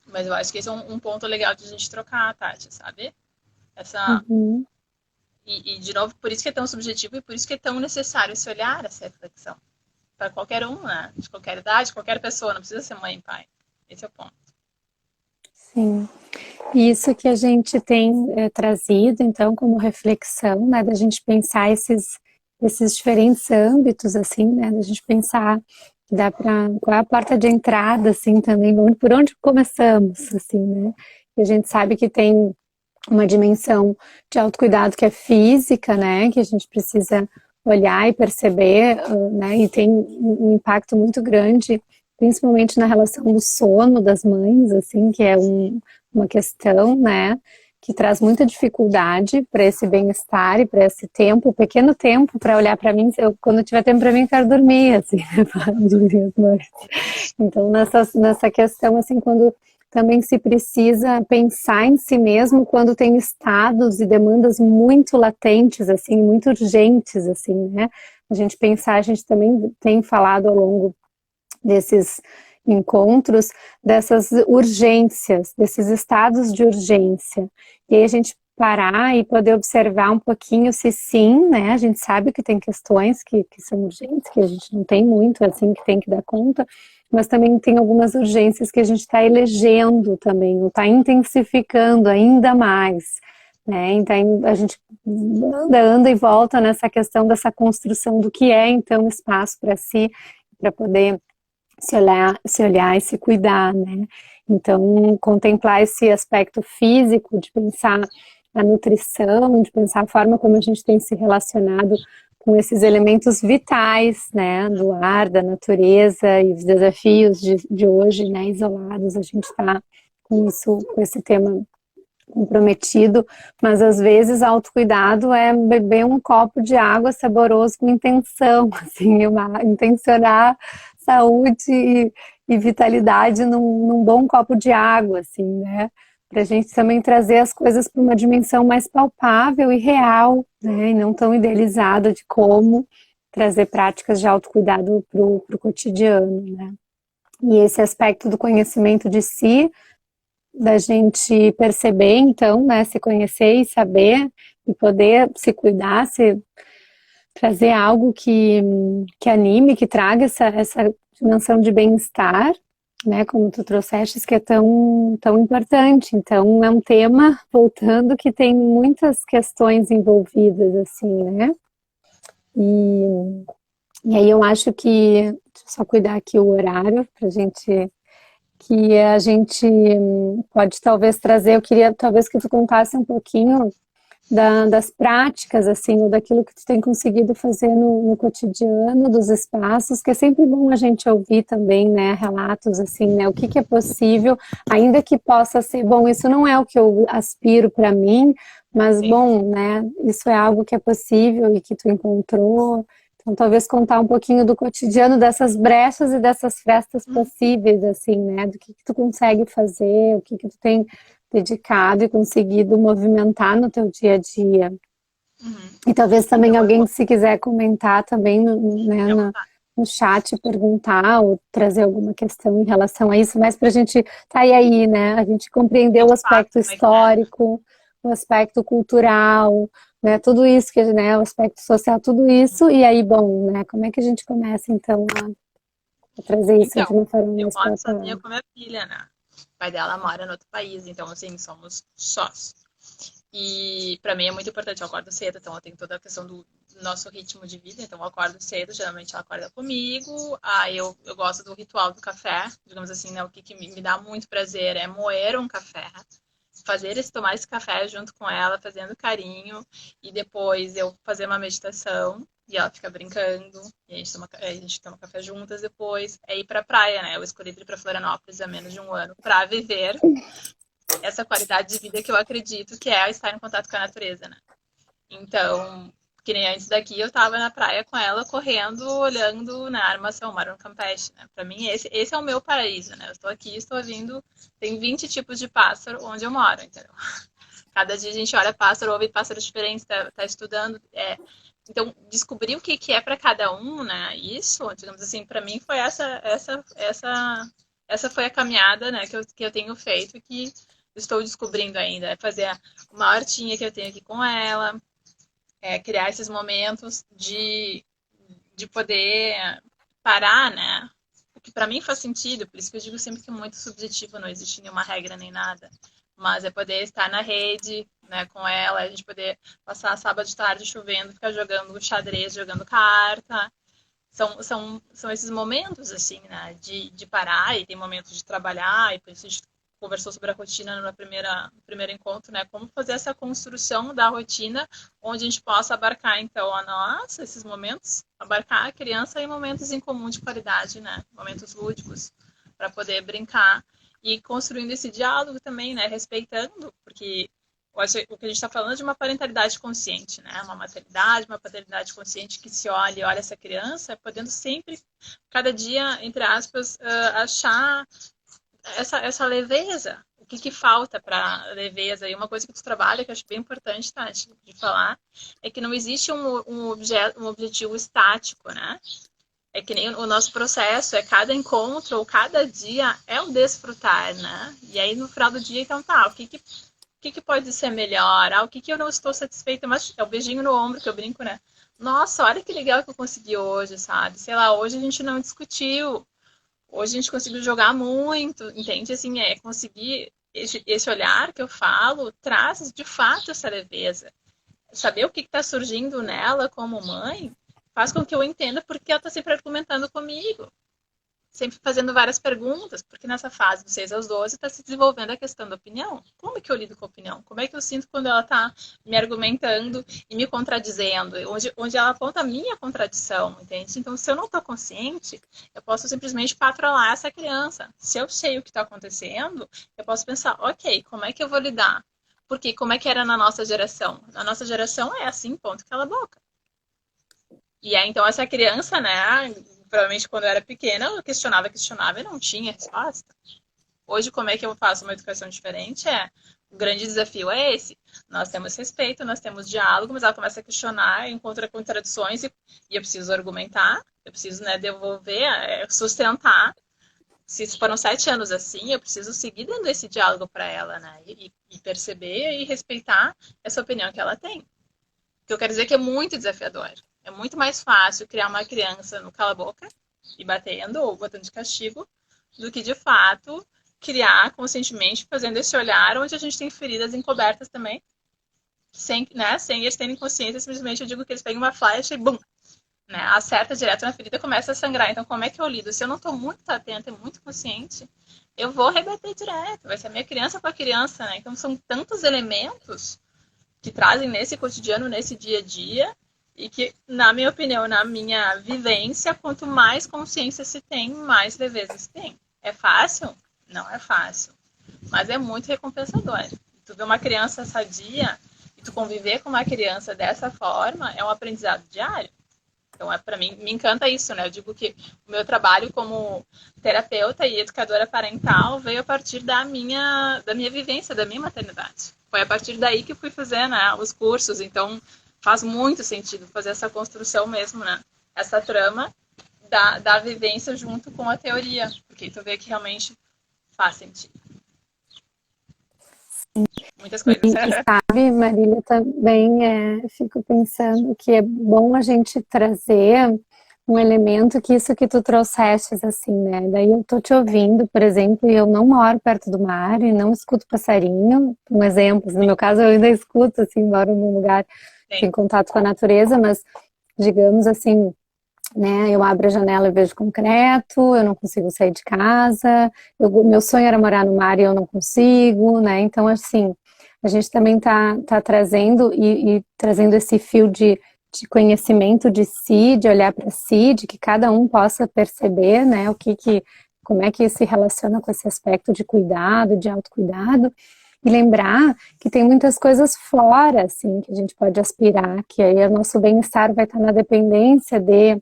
Mas eu acho que esse é um ponto legal de a gente trocar, Tati, sabe? De novo, por isso que é tão subjetivo e por isso que é tão necessário esse olhar, essa reflexão. Para qualquer um, né? De qualquer idade, qualquer pessoa, não precisa ser mãe e pai. Esse é o ponto. Sim. Isso que a gente tem trazido, então, como reflexão, né, da gente pensar esses diferentes âmbitos, assim, né, da gente pensar que dá para, qual é a porta de entrada, assim, também, por onde começamos, assim, né, e a gente sabe que tem uma dimensão de autocuidado que é física, né, que a gente precisa olhar e perceber, né, e tem um impacto muito grande, principalmente na relação do sono das mães, assim, que é uma questão, né, que traz muita dificuldade para esse bem-estar e para esse tempo, pequeno tempo para olhar para mim. Quando tiver tempo para mim, eu quero dormir, assim, dizem as mães. Então, nessa questão, assim, quando também se precisa pensar em si mesmo quando tem estados e demandas muito latentes, assim, muito urgentes, assim, né? A gente também tem falado ao longo desses encontros, dessas urgências, desses estados de urgência. E aí a gente parar e poder observar um pouquinho se sim, né, a gente sabe que tem questões que são urgentes, que a gente não tem muito, assim, que tem que dar conta, mas também tem algumas urgências que a gente está elegendo também, ou está intensificando ainda mais, né, então a gente anda e volta nessa questão dessa construção do que é, então, espaço para si, para poder se olhar e se cuidar, né? Então, contemplar esse aspecto físico, de pensar a nutrição, de pensar a forma como a gente tem se relacionado com esses elementos vitais, né? Do ar, da natureza e os desafios de hoje, né? Isolados, a gente está com isso, com esse tema comprometido, mas às vezes autocuidado é beber um copo de água saboroso com intenção, assim, intencionar saúde e vitalidade num bom copo de água, assim, né? Para a gente também trazer as coisas para uma dimensão mais palpável e real, né? E não tão idealizada de como trazer práticas de autocuidado para o cotidiano, né? E esse aspecto do conhecimento de si, da gente perceber, então, né? Se conhecer e saber e poder se cuidar, trazer algo que anime, que traga essa dimensão de bem-estar, né, como tu trouxeste, que é tão importante. Então, é um tema, voltando, que tem muitas questões envolvidas, assim, né? E aí eu acho que, deixa eu só cuidar aqui o horário, que a gente pode talvez trazer, eu queria talvez que tu contasse um pouquinho das práticas, assim, ou daquilo que tu tem conseguido fazer no cotidiano, dos espaços, que é sempre bom a gente ouvir também, né, relatos, assim, né, o que é possível, ainda que possa ser, bom, isso não é o que eu aspiro para mim, mas, Sim. bom, né, isso é algo que é possível e que tu encontrou, então talvez contar um pouquinho do cotidiano, dessas brechas e dessas festas possíveis, assim, né, do que tu consegue fazer, o que tu tem dedicado e conseguido movimentar no teu dia a dia. E talvez também Então, alguém, se quiser comentar também né, no chat, perguntar ou trazer alguma questão em relação a isso, mas para a gente tá aí, né? A gente compreender o aspecto como é que é, né? histórico, o aspecto cultural, né? Tudo isso que, né? O aspecto social, tudo isso, e aí, bom, né? Como é que a gente começa então a trazer isso de Então, uma forma eu mais moro sozinha palpável? com minha filha, né? O pai dela mora no outro país, então, assim, somos sós. E para mim é muito importante, eu acordo cedo, então eu tenho toda a questão do nosso ritmo de vida, então eu acordo cedo, geralmente ela acorda comigo, aí eu gosto do ritual do café, digamos assim, né, o que me dá muito prazer é moer um café, tomar esse café junto com ela, fazendo carinho, e depois eu fazer uma meditação, e ela fica brincando, e a gente toma café juntas depois, é ir pra praia, né, eu escolhi ir pra Florianópolis há menos de um ano, pra viver essa qualidade de vida que eu acredito que é estar em contato com a natureza, né? Então, que nem antes daqui, eu tava na praia com ela, correndo, olhando na armação, Mar no Campeche, né? Pra mim, esse é o meu paraíso, né? Eu estou aqui, estou vindo, tem 20 tipos de pássaro onde eu moro, entendeu? Cada dia a gente olha pássaro, ouve pássaros diferentes, tá estudando, então, descobrir o que é para cada um, né? Isso, digamos assim, para mim foi essa foi a caminhada, né, que eu tenho feito e que estou descobrindo ainda. É fazer uma hortinha que eu tenho aqui com ela, criar esses momentos de poder parar, né? O que para mim faz sentido, por isso que eu digo sempre que é muito subjetivo, não existe nenhuma regra nem nada. Mas é poder estar na rede, né, com ela, a gente poder passar sábado de tarde chovendo, ficar jogando xadrez, jogando carta. São esses momentos, assim, né, de parar, e tem momentos de trabalhar, e por isso a gente conversou sobre a rotina no primeiro encontro, né, como fazer essa construção da rotina, onde a gente possa abarcar, então, esses momentos, abarcar a criança em momentos em comum de qualidade, né, momentos lúdicos, para poder brincar, e construindo esse diálogo também, né, respeitando, porque o que a gente está falando é de uma parentalidade consciente, né? Uma maternidade, uma paternidade consciente que se olha e olha essa criança, podendo sempre, cada dia, entre aspas, achar essa leveza. O que falta para leveza? E uma coisa que tu trabalha, que eu acho bem importante, tá, de falar, é que não existe um objetivo estático, né? É que nem o nosso processo, cada encontro ou cada dia é um desfrutar, né? E aí no final do dia, então tá, o que pode ser melhor? O que eu não estou satisfeita? Mas é o beijinho no ombro que eu brinco, né? Nossa, olha que legal que eu consegui hoje, sabe? Sei lá, hoje a gente não discutiu. Hoje a gente conseguiu jogar muito, entende? Assim, conseguir esse olhar que eu falo traz de fato essa leveza. Saber o que está surgindo nela como mãe faz com que eu entenda porque ela está sempre argumentando comigo, sempre fazendo várias perguntas, porque nessa fase dos 6 aos 12 está se desenvolvendo a questão da opinião. Como é que eu lido com a opinião? Como é que eu sinto quando ela está me argumentando e me contradizendo? Onde ela aponta a minha contradição, entende? Então, se eu não estou consciente, eu posso simplesmente patrolar essa criança. Se eu sei o que está acontecendo, eu posso pensar, ok, como é que eu vou lidar? Porque como é que era na nossa geração? Na nossa geração é assim, ponto, cala a boca. E aí, então, essa criança, né, provavelmente quando eu era pequena, eu questionava e não tinha resposta. Hoje, como é que eu faço uma educação diferente? O grande desafio é esse. Nós temos respeito, nós temos diálogo, mas ela começa a questionar, encontra contradições e eu preciso argumentar, eu preciso, né, devolver, sustentar. Se foram 7 anos assim, eu preciso seguir dando esse diálogo para ela, né? E perceber e respeitar essa opinião que ela tem. O que eu quero dizer é que é muito desafiador. É muito mais fácil criar uma criança no cala-boca e batendo ou botando de castigo do que, de fato, criar conscientemente, fazendo esse olhar onde a gente tem feridas encobertas também, sem, né, sem eles terem consciência, simplesmente eu digo que eles pegam uma flecha e bum, né, acerta direto na ferida e começa a sangrar. Então, como é que eu lido? Se eu não estou muito atenta e muito consciente, eu vou rebater direto. Vai ser a minha criança com a criança, né? Então, são tantos elementos que trazem nesse cotidiano, nesse dia a dia, e que, na minha opinião, na minha vivência, quanto mais consciência se tem, mais leveza se tem. É fácil? Não é fácil. Mas é muito recompensador. Tu ver uma criança sadia e tu conviver com uma criança dessa forma é um aprendizado diário. Então, para mim, me encanta isso, né? Eu digo que o meu trabalho como terapeuta e educadora parental veio a partir da minha vivência, da minha maternidade. Foi a partir daí que eu fui fazer, né, os cursos. Então, faz muito sentido fazer essa construção mesmo, né? Essa trama da vivência junto com a teoria. Porque tu vê que realmente faz sentido. Muitas coisas. E sabe, Marília, também fico pensando que é bom a gente trazer um elemento que isso que tu trouxestes, assim, né? Daí eu tô te ouvindo, por exemplo, e eu não moro perto do mar e não escuto passarinho, um exemplo. No meu caso, eu ainda escuto, assim, moro num lugar que tem contato com a natureza, mas, digamos assim, né, eu abro a janela e vejo concreto, eu não consigo sair de casa, meu sonho era morar no mar e eu não consigo, né? Então, assim, a gente também tá trazendo e trazendo esse fio de conhecimento de si, de olhar para si, de que cada um possa perceber, né, como é que se relaciona com esse aspecto de cuidado, de autocuidado, e lembrar que tem muitas coisas fora, assim, que a gente pode aspirar, que aí o nosso bem-estar vai estar na dependência de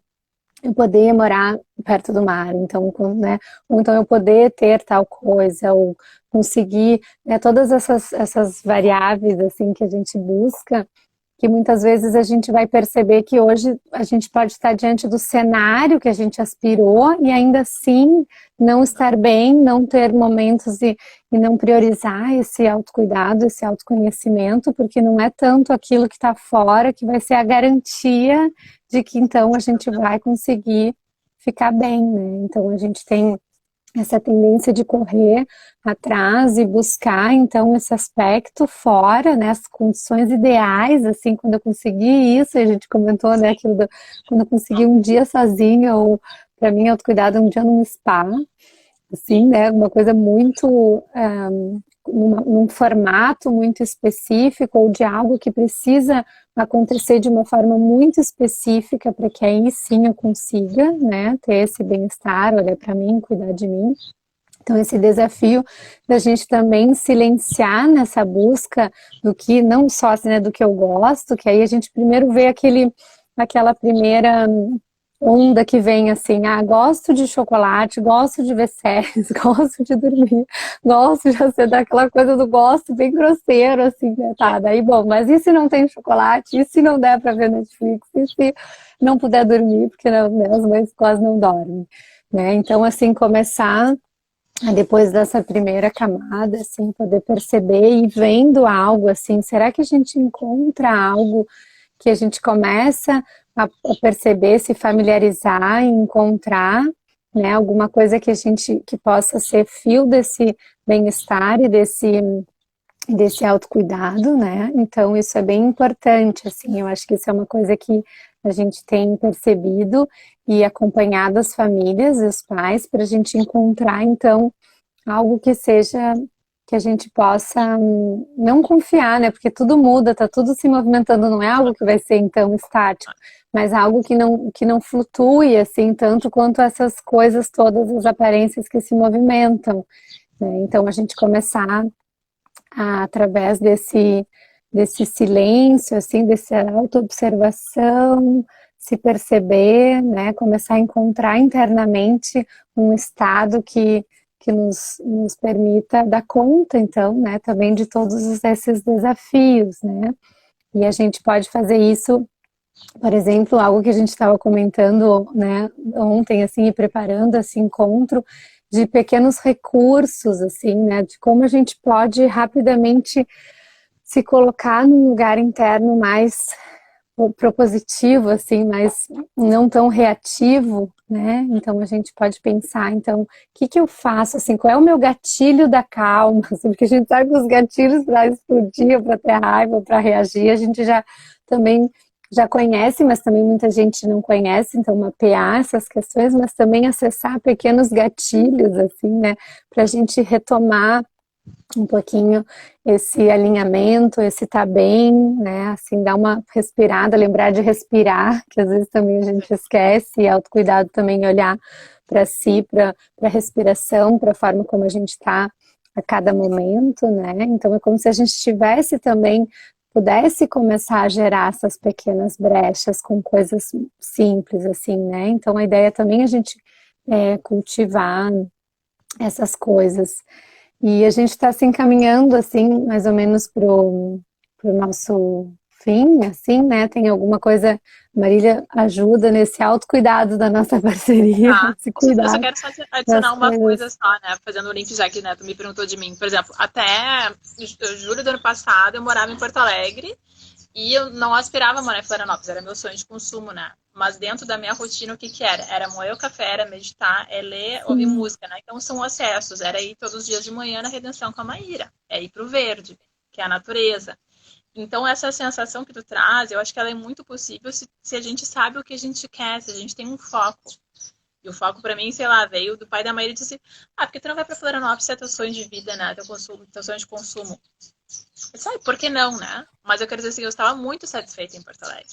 eu poder morar perto do mar, então, né, ou então eu poder ter tal coisa, ou conseguir, né, todas essas variáveis, assim, que a gente busca, que muitas vezes a gente vai perceber que hoje a gente pode estar diante do cenário que a gente aspirou e ainda assim não estar bem, não ter momentos e não priorizar esse autocuidado, esse autoconhecimento, porque não é tanto aquilo que está fora que vai ser a garantia de que então a gente vai conseguir ficar bem, né? Então a gente tem essa tendência de correr atrás e buscar, então, esse aspecto fora, né, as condições ideais, assim, quando eu consegui isso, a gente comentou, né, quando eu consegui um dia sozinha, ou, para mim, autocuidado é um dia num spa, assim, né, uma coisa muito, num formato muito específico, ou de algo que precisa acontecer de uma forma muito específica para que aí sim eu consiga, né, ter esse bem-estar, olhar para mim, cuidar de mim. Então esse desafio da gente também silenciar nessa busca do que, não só assim, né, do que eu gosto, que aí a gente primeiro vê aquela primeira onda que vem assim, gosto de chocolate, gosto de ver séries, gosto de dormir, gosto de ser daquela coisa do gosto bem grosseiro, assim, né? Tá, daí bom, mas e se não tem chocolate? E se não der pra ver Netflix? E se não puder dormir, porque né, as mães quase não dormem, né? Então, assim, começar depois dessa primeira camada, assim, poder perceber e vendo algo, assim, será que a gente encontra algo que a gente começa a perceber, se familiarizar e encontrar, né, alguma coisa que possa ser fio desse bem-estar e desse autocuidado, né? Então isso é bem importante, assim, eu acho que isso é uma coisa que a gente tem percebido e acompanhado as famílias e os pais para a gente encontrar, então, algo que seja que a gente possa não confiar, né? Porque tudo muda, tá tudo se movimentando, não é algo que vai ser então estático, mas algo que não flutue assim tanto quanto essas coisas todas, as aparências que se movimentam, né? Então a gente começar através desse silêncio, assim, dessa autoobservação, se perceber, né, começar a encontrar internamente um estado que nos permita dar conta, então, né, também de todos esses desafios, né? E a gente pode fazer isso, por exemplo, algo que a gente estava comentando, né, ontem, assim, e preparando esse encontro, de pequenos recursos, assim, né, de como a gente pode rapidamente se colocar num lugar interno mais propositivo, assim, mas não tão reativo, né? Então a gente pode pensar, então, o que que eu faço, assim, qual é o meu gatilho da calma? Assim, porque a gente sabe que os gatilhos para explodir, para ter raiva, para reagir, a gente já também já conhece, mas também muita gente não conhece, então mapear essas questões, mas também acessar pequenos gatilhos, assim, né? Para a gente retomar um pouquinho esse alinhamento, esse tá bem, né? Assim, dar uma respirada, lembrar de respirar, que às vezes também a gente esquece, e autocuidado também olhar para si, para a respiração, para a forma como a gente está a cada momento, né? Então é como se a gente tivesse também pudesse começar a gerar essas pequenas brechas com coisas simples, assim, né? Então a ideia também é a gente cultivar essas coisas. E a gente está se encaminhando, assim, mais ou menos pro nosso fim, assim, né? Tem alguma coisa, Marília ajuda nesse autocuidado da nossa parceria, Tá. se Eu só cuidar quero só das adicionar uma coisas. coisa só, né? Fazendo o link já que né, tu me perguntou de mim. Por exemplo, até julho do ano passado eu morava em Porto Alegre e eu não aspirava a morar em Florianópolis, era meu sonho de consumo, né? Mas dentro da minha rotina, o que que era? Era moer o café, era meditar, é ler, ouvir Sim, música, né? Então são acessos. Era ir todos os dias de manhã na Redenção com a Maíra. É ir pro verde, que é a natureza. Então, essa sensação que tu traz, eu acho que ela é muito possível se a gente sabe o que a gente quer, se a gente tem um foco. E o foco pra mim, sei lá, veio do pai da Maíra e disse: Ah, porque tu não vai pra Florianópolis se é teu sonho de vida, né? Teu, consumo, teu sonho de consumo. Eu disse, por que não, né? Mas eu quero dizer assim, eu estava muito satisfeita em Porto Alegre.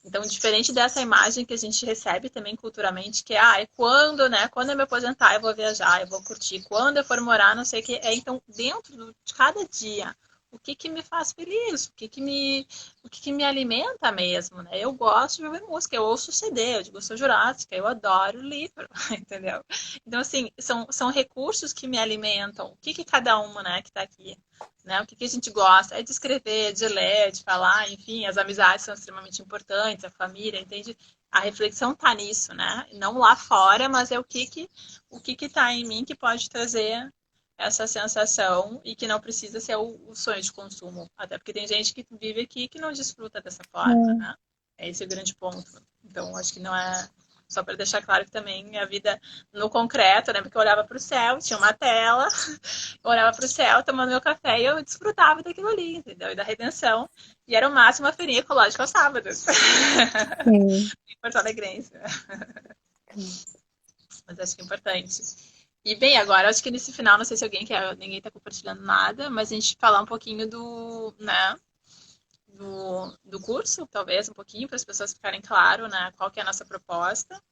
Então, diferente dessa imagem que a gente recebe também culturalmente, que é quando, né? Quando eu me aposentar, eu vou viajar, eu vou curtir. Quando eu for morar, não sei o que. Então, dentro de cada dia, o que que me faz feliz? O que que me alimenta mesmo, né? Eu gosto de ouvir música, eu ouço CD, eu digo, eu sou jurássica, eu adoro livro, entendeu? Então, assim, são recursos que me alimentam. O que que cada uma, né, que tá aqui, né? O que que a gente gosta é de escrever, de ler, de falar, enfim, as amizades são extremamente importantes, a família, entende? A reflexão tá nisso, né? Não lá fora, mas é o que que tá em mim que pode trazer essa sensação e que não precisa ser o sonho de consumo. Até porque tem gente que vive aqui que não desfruta dessa forma, é, né? É esse o grande ponto. Então, acho que não é. Só para deixar claro que também minha vida no concreto, né? Porque eu olhava para o céu, tinha uma tela, eu olhava para o céu, tomando meu café e eu desfrutava daquilo ali, entendeu? E da redenção. E era o máximo a feirinha ecológica aos sábados. sim, Em Porto Alegrense. Mas acho que é importante. E bem, agora acho que nesse final, não sei se ninguém está compartilhando nada, mas a gente falar um pouquinho né, do curso, talvez um pouquinho, para as pessoas ficarem claro, né, qual que é a nossa proposta.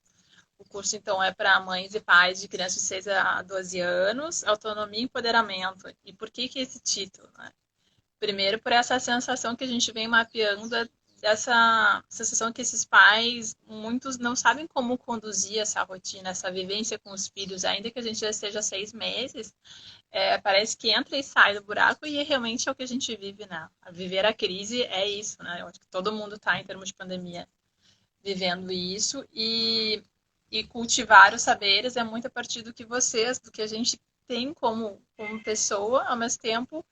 O curso, então, é para mães e pais de crianças de 6 a 12 anos, autonomia e empoderamento. E por que que esse título, né? Primeiro, por essa sensação que a gente vem mapeando, dessa sensação que esses pais, muitos não sabem como conduzir essa rotina, essa vivência com os filhos, ainda que a gente já esteja 6 meses, parece que entra e sai do buraco e realmente é o que a gente vive, né? A viver a crise é isso, né? Eu acho que todo mundo está, em termos de pandemia, vivendo isso e cultivar os saberes é muito a partir do que vocês, do que a gente tem como pessoa, ao mesmo tempo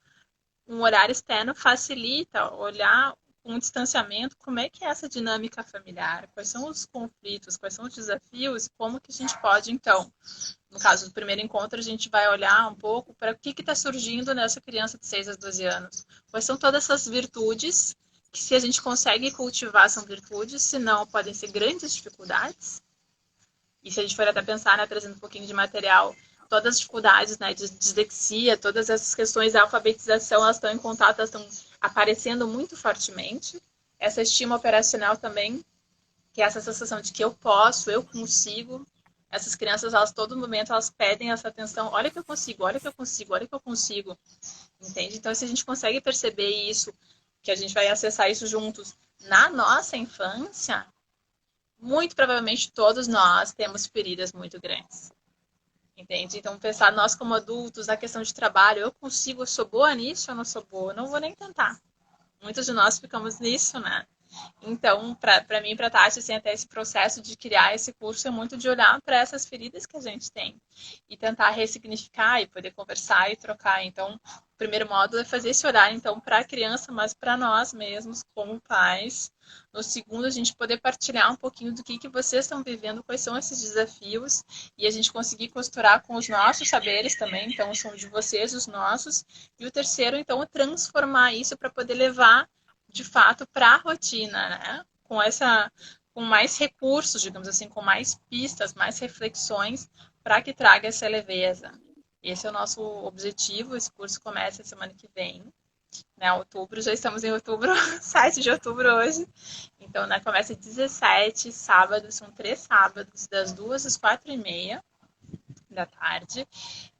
um olhar externo facilita olhar com um distanciamento como é que é essa dinâmica familiar, quais são os conflitos, quais são os desafios, como que a gente pode, então, no caso do primeiro encontro, a gente vai olhar um pouco para o que está surgindo nessa criança de 6 a 12 anos. Quais são todas essas virtudes que, se a gente consegue cultivar, são virtudes, se não, podem ser grandes dificuldades. E se a gente for até pensar, né, trazendo um pouquinho de material, todas as dificuldades, né, de dislexia, todas essas questões da alfabetização, elas estão em contato, elas estão aparecendo muito fortemente. Essa estima operacional também, que é essa sensação de que eu posso, eu consigo. Essas crianças, elas todo momento, elas pedem essa atenção, olha que eu consigo, olha que eu consigo, olha que eu consigo, entende? Então, se a gente consegue perceber isso, que a gente vai acessar isso juntos na nossa infância, muito provavelmente todos nós temos feridas muito grandes. Entende? Então, pensar nós como adultos, na questão de trabalho, eu consigo, eu sou boa nisso, eu não sou boa, eu não vou nem tentar. Muitos de nós ficamos nisso, né? Então, para mim, para a Tati, assim, até esse processo de criar esse curso é muito de olhar para essas feridas que a gente tem e tentar ressignificar e poder conversar e trocar. Então, o primeiro módulo é fazer esse olhar, então, para a criança, mas para nós mesmos, como pais. No segundo, a gente poder partilhar um pouquinho do que vocês estão vivendo, quais são esses desafios, e a gente conseguir costurar com os nossos saberes também, então, são de vocês os nossos. E o terceiro, então, é transformar isso para poder levar de fato para a rotina, né? Com mais recursos, digamos assim, com mais pistas, mais reflexões para que traga essa leveza. Esse é o nosso objetivo. Esse curso começa semana que vem, né? Outubro, já estamos em outubro, 7 de outubro hoje. Então, né, começa 17 sábados, são 3 sábados, das 2 às 4h30 da tarde.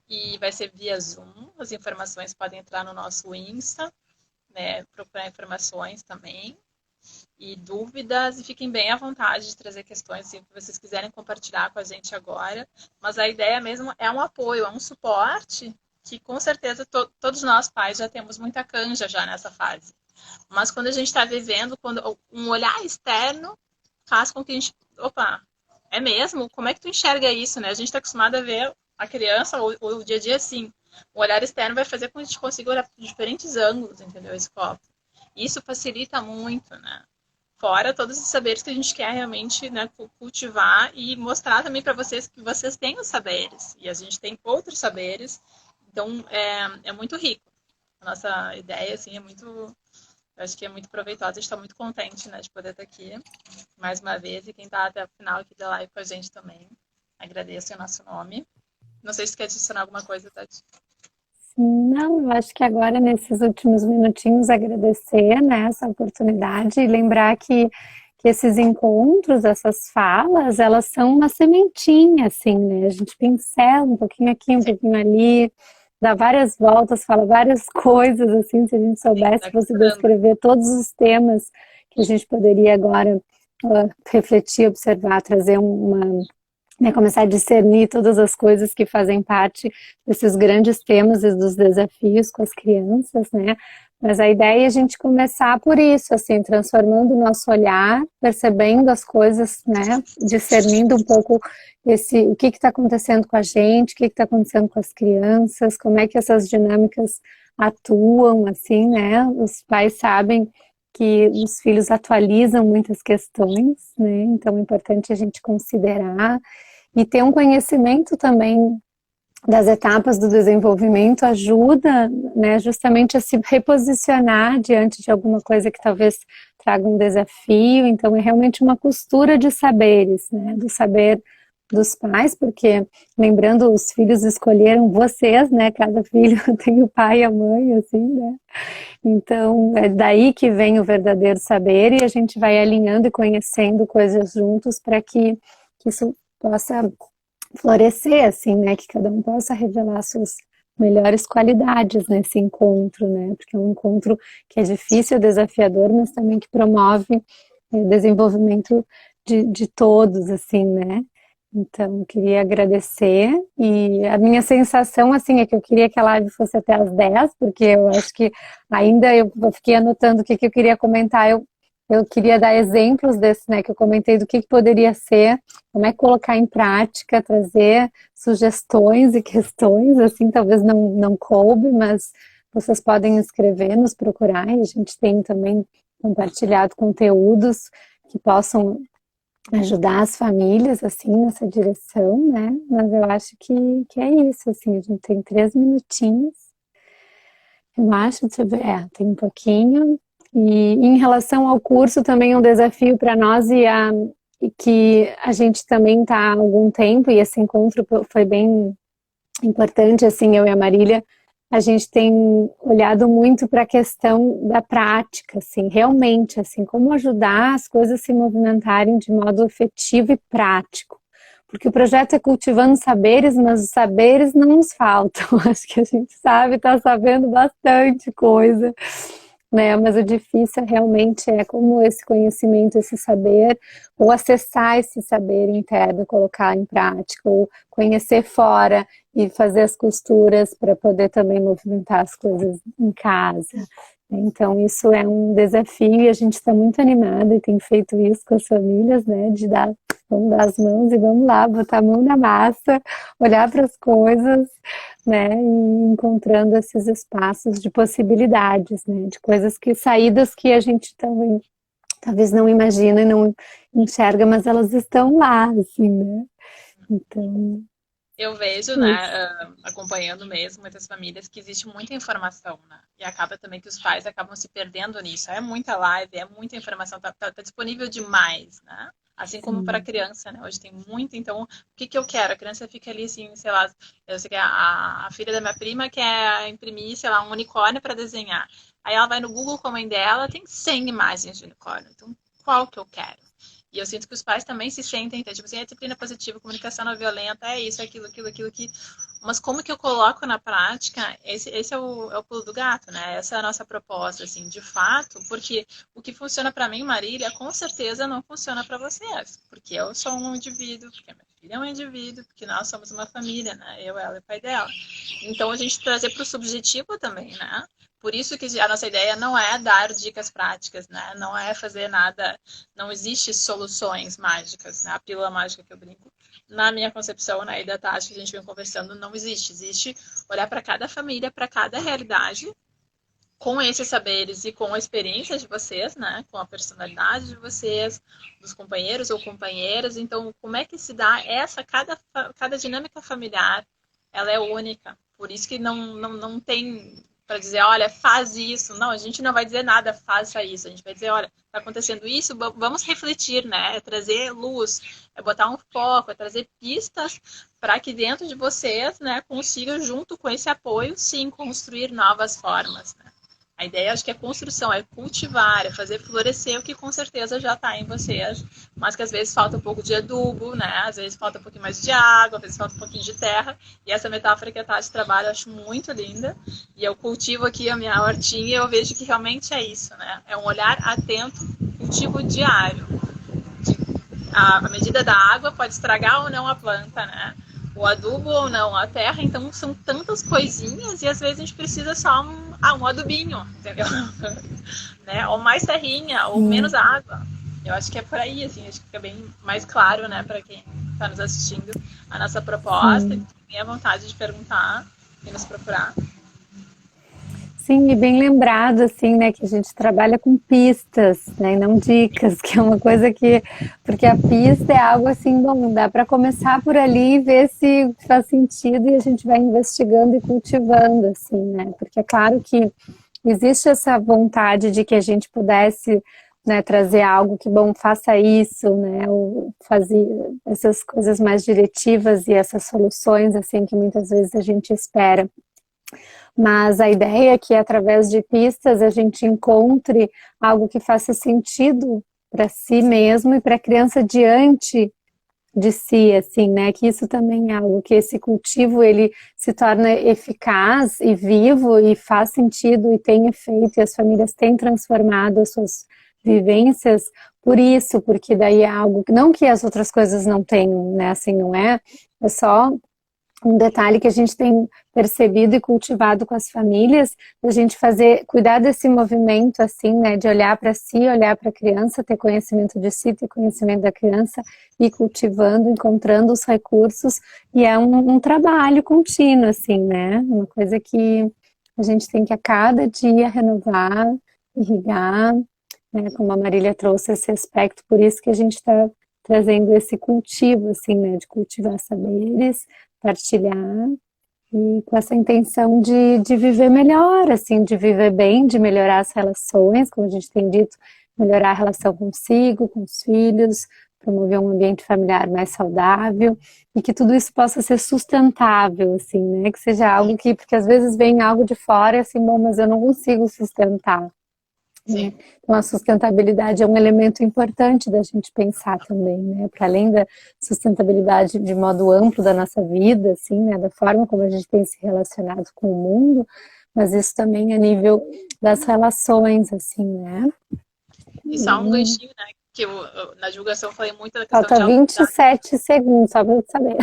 E vai ser via Zoom. As informações podem entrar no nosso Insta, né, procurar informações também e dúvidas, e fiquem bem à vontade de trazer questões assim, que vocês quiserem compartilhar com a gente agora, mas a ideia mesmo é um apoio, é um suporte que com certeza todos nós pais já temos muita canja já nessa fase, mas quando a gente está vivendo, quando um olhar externo faz com que a gente, opa, é mesmo? Como é que tu enxerga isso, né? A gente está acostumado a ver a criança ou o dia a dia assim. O olhar externo vai fazer com que a gente consiga olhar por diferentes ângulos, entendeu? Esse copo. Isso facilita muito, né? Fora todos os saberes que a gente quer realmente, né, cultivar e mostrar também para vocês que vocês têm os saberes e a gente tem outros saberes. Então, é muito rico. A nossa ideia, assim, eu acho que é muito proveitosa. A gente está muito contente, né, de poder estar aqui mais uma vez. E quem está até o final aqui da live com a gente também. Agradeço em nosso nome. Não sei se você quer adicionar alguma coisa, Tati. Não, eu acho que agora, nesses últimos minutinhos, agradecer, né, essa oportunidade e lembrar que esses encontros, essas falas, elas são uma sementinha, assim, né? A gente pincela um pouquinho aqui, um pouquinho ali, dá várias voltas, fala várias coisas, assim, se a gente soubesse, fosse descrever todos os temas que a gente poderia agora refletir, observar, trazer né, começar a discernir todas as coisas que fazem parte desses grandes temas e dos desafios com as crianças, né? Mas a ideia é a gente começar por isso, assim, transformando o nosso olhar, percebendo as coisas, né? Discernindo um pouco o que está acontecendo com a gente, o que está acontecendo com as crianças, como é que essas dinâmicas atuam, assim, né? Os pais sabem que os filhos atualizam muitas questões, né? Então é importante a gente considerar e ter um conhecimento também das etapas do desenvolvimento ajuda, né, justamente a se reposicionar diante de alguma coisa que talvez traga um desafio. Então é realmente uma costura de saberes, né, do saber dos pais, porque lembrando, os filhos escolheram vocês, né, cada filho tem o pai e a mãe, assim, né, então é daí que vem o verdadeiro saber e a gente vai alinhando e conhecendo coisas juntos para que isso possa florescer, assim, né, que cada um possa revelar suas melhores qualidades nesse encontro, né, porque é um encontro que é difícil, desafiador, mas também que promove desenvolvimento de todos, assim, né. Então, queria agradecer e a minha sensação, assim, é que eu queria que a live fosse até às 10, porque eu acho que ainda eu fiquei anotando o que eu queria comentar, eu queria dar exemplos desse, né, que eu comentei do que poderia ser, como é que colocar em prática, trazer sugestões e questões, assim, talvez não coube, mas vocês podem escrever, nos procurar, e a gente tem também compartilhado conteúdos que possam ajudar as famílias, assim, nessa direção, né? Mas eu acho que é isso, assim, a gente tem 3 minutinhos. Eu acho, deixa eu ver, tem um pouquinho. E em relação ao curso, também é um desafio para nós e que a gente também está há algum tempo, e esse encontro foi bem importante, assim, eu e a Marília, a gente tem olhado muito para a questão da prática, assim, realmente, assim, como ajudar as coisas a se movimentarem de modo efetivo e prático. Porque o projeto é cultivando saberes, mas os saberes não nos faltam. Acho que a gente sabe, está sabendo bastante coisa. né? Mas o difícil realmente é como esse conhecimento, esse saber, ou acessar esse saber interno, colocar em prática, ou conhecer fora e fazer as costuras para poder também movimentar as coisas em casa. Então, isso é um desafio e a gente está muito animada e tem feito isso com as famílias, né? Vamos dar as mãos e vamos lá, botar a mão na massa, olhar para as coisas, né? E encontrando esses espaços de possibilidades, né? De coisas saídas que a gente também talvez não imagina e não enxerga, mas elas estão lá, assim, né? Então, Eu vejo, né, isso. acompanhando mesmo muitas famílias, que existe muita informação, né? E acaba também que os pais acabam se perdendo nisso. É muita live, é muita informação, tá disponível demais, né? Assim como para a Sim. criança, né? Hoje tem muito, então, o que que eu quero? A criança fica ali, assim, sei lá, eu sei que a filha da minha prima quer imprimir, sei lá, um unicórnio para desenhar. Aí ela vai no Google com a mãe dela, tem 100 imagens de unicórnio. Então, qual que eu quero? E eu sinto que os pais também se sentem, então, tipo assim, disciplina positiva, comunicação não violenta, é isso, aquilo que. Mas como que eu coloco na prática? Esse é o pulo do gato, né? Essa é a nossa proposta, assim, de fato, porque o que funciona para mim, Marília, com certeza não funciona para vocês, porque eu sou um indivíduo, porque a minha filha é um indivíduo, porque nós somos uma família, né? Eu, ela e o pai dela. Então a gente trazer para o subjetivo também, né? Por isso que a nossa ideia não é dar dicas práticas, né? Não é fazer nada, não existe soluções mágicas, né? A pílula mágica que eu brinco. Na minha concepção, né, e da Tati que a gente vem conversando, não existe. Existe olhar para cada família, para cada realidade, com esses saberes e com a experiência de vocês, né? Com a personalidade de vocês, dos companheiros ou companheiras. Então, como é que se dá cada dinâmica familiar? Ela é única. Por isso que não tem para dizer, olha, faz isso. Não, a gente não vai dizer nada, faça isso. A gente vai dizer, olha, está acontecendo isso, vamos refletir, né? É trazer luz, é botar um foco, é trazer pistas para que dentro de vocês, né, consigam, junto com esse apoio, sim, construir novas formas, né? A ideia, acho que é construção, é cultivar, é fazer florescer o que com certeza já está em vocês, mas que às vezes falta um pouco de adubo, né? Às vezes falta um pouquinho mais de água, às vezes falta um pouquinho de terra. E essa metáfora que a Tati trabalha eu acho muito linda. E eu cultivo aqui a minha hortinha e eu vejo que realmente é isso, né? É um olhar atento, cultivo diário. A medida da água pode estragar ou não a planta, né? O adubo ou não, a terra, então são tantas coisinhas e às vezes a gente precisa só um adubinho, entendeu? Né? Ou mais terrinha, ou menos Sim. água. Eu acho que é por aí, assim, acho que fica bem mais claro, né, para quem está nos assistindo, a nossa proposta, e Sim. tenha vontade de perguntar e nos procurar. Sim, e bem lembrado, assim, né, que a gente trabalha com pistas, né, e não dicas, que é uma coisa que, porque a pista é algo assim, bom, dá para começar por ali e ver se faz sentido e a gente vai investigando e cultivando, assim, né, porque é claro que existe essa vontade de que a gente pudesse, né, trazer algo que, bom, faça isso, né, ou fazer essas coisas mais diretivas e essas soluções, assim, que muitas vezes a gente espera. Mas a ideia é que através de pistas a gente encontre algo que faça sentido para si mesmo e para a criança diante de si, assim, né? Que isso também é algo que esse cultivo ele se torna eficaz e vivo e faz sentido e tem efeito e as famílias têm transformado as suas vivências por isso, porque daí é algo não que as outras coisas não tenham, né? Assim, não é, é só um detalhe que a gente tem percebido e cultivado com as famílias, a gente cuidar desse movimento assim, né, de olhar para si, olhar para a criança, ter conhecimento de si, ter conhecimento da criança, e cultivando, encontrando os recursos, e é um trabalho contínuo, assim, né, uma coisa que a gente tem que a cada dia renovar, irrigar, né, como a Marília trouxe esse aspecto, por isso que a gente está trazendo esse cultivo, assim, né, de cultivar saberes, partilhar e com essa intenção de viver melhor, assim, de viver bem, de melhorar as relações, como a gente tem dito, melhorar a relação consigo, com os filhos, promover um ambiente familiar mais saudável e que tudo isso possa ser sustentável, assim, né? Que seja algo que, porque às vezes vem algo de fora e assim, bom, mas eu não consigo sustentar. Né? Sim. Então, a sustentabilidade é um elemento importante da gente pensar também, né? Para além da sustentabilidade de modo amplo da nossa vida, assim, né? Da forma como a gente tem se relacionado com o mundo, Mas isso também a nível das relações, assim, né? E só um ganchinho, né? Que na divulgação eu falei muito da questão Falta de autocuidado. 27 segundos, só pra você saber.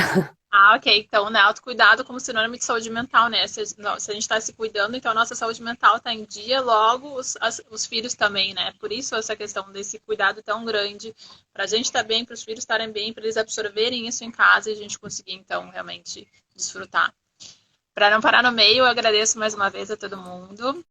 Ah, ok. Então, né, autocuidado como sinônimo de saúde mental, né? Se a gente está se cuidando, então a nossa saúde mental está em dia, logo os filhos também, né? Por isso essa questão desse cuidado tão grande, para a gente estar bem, para os filhos estarem bem, para eles absorverem isso em casa e a gente conseguir, então, realmente desfrutar. Para não parar no meio, eu agradeço mais uma vez a todo mundo.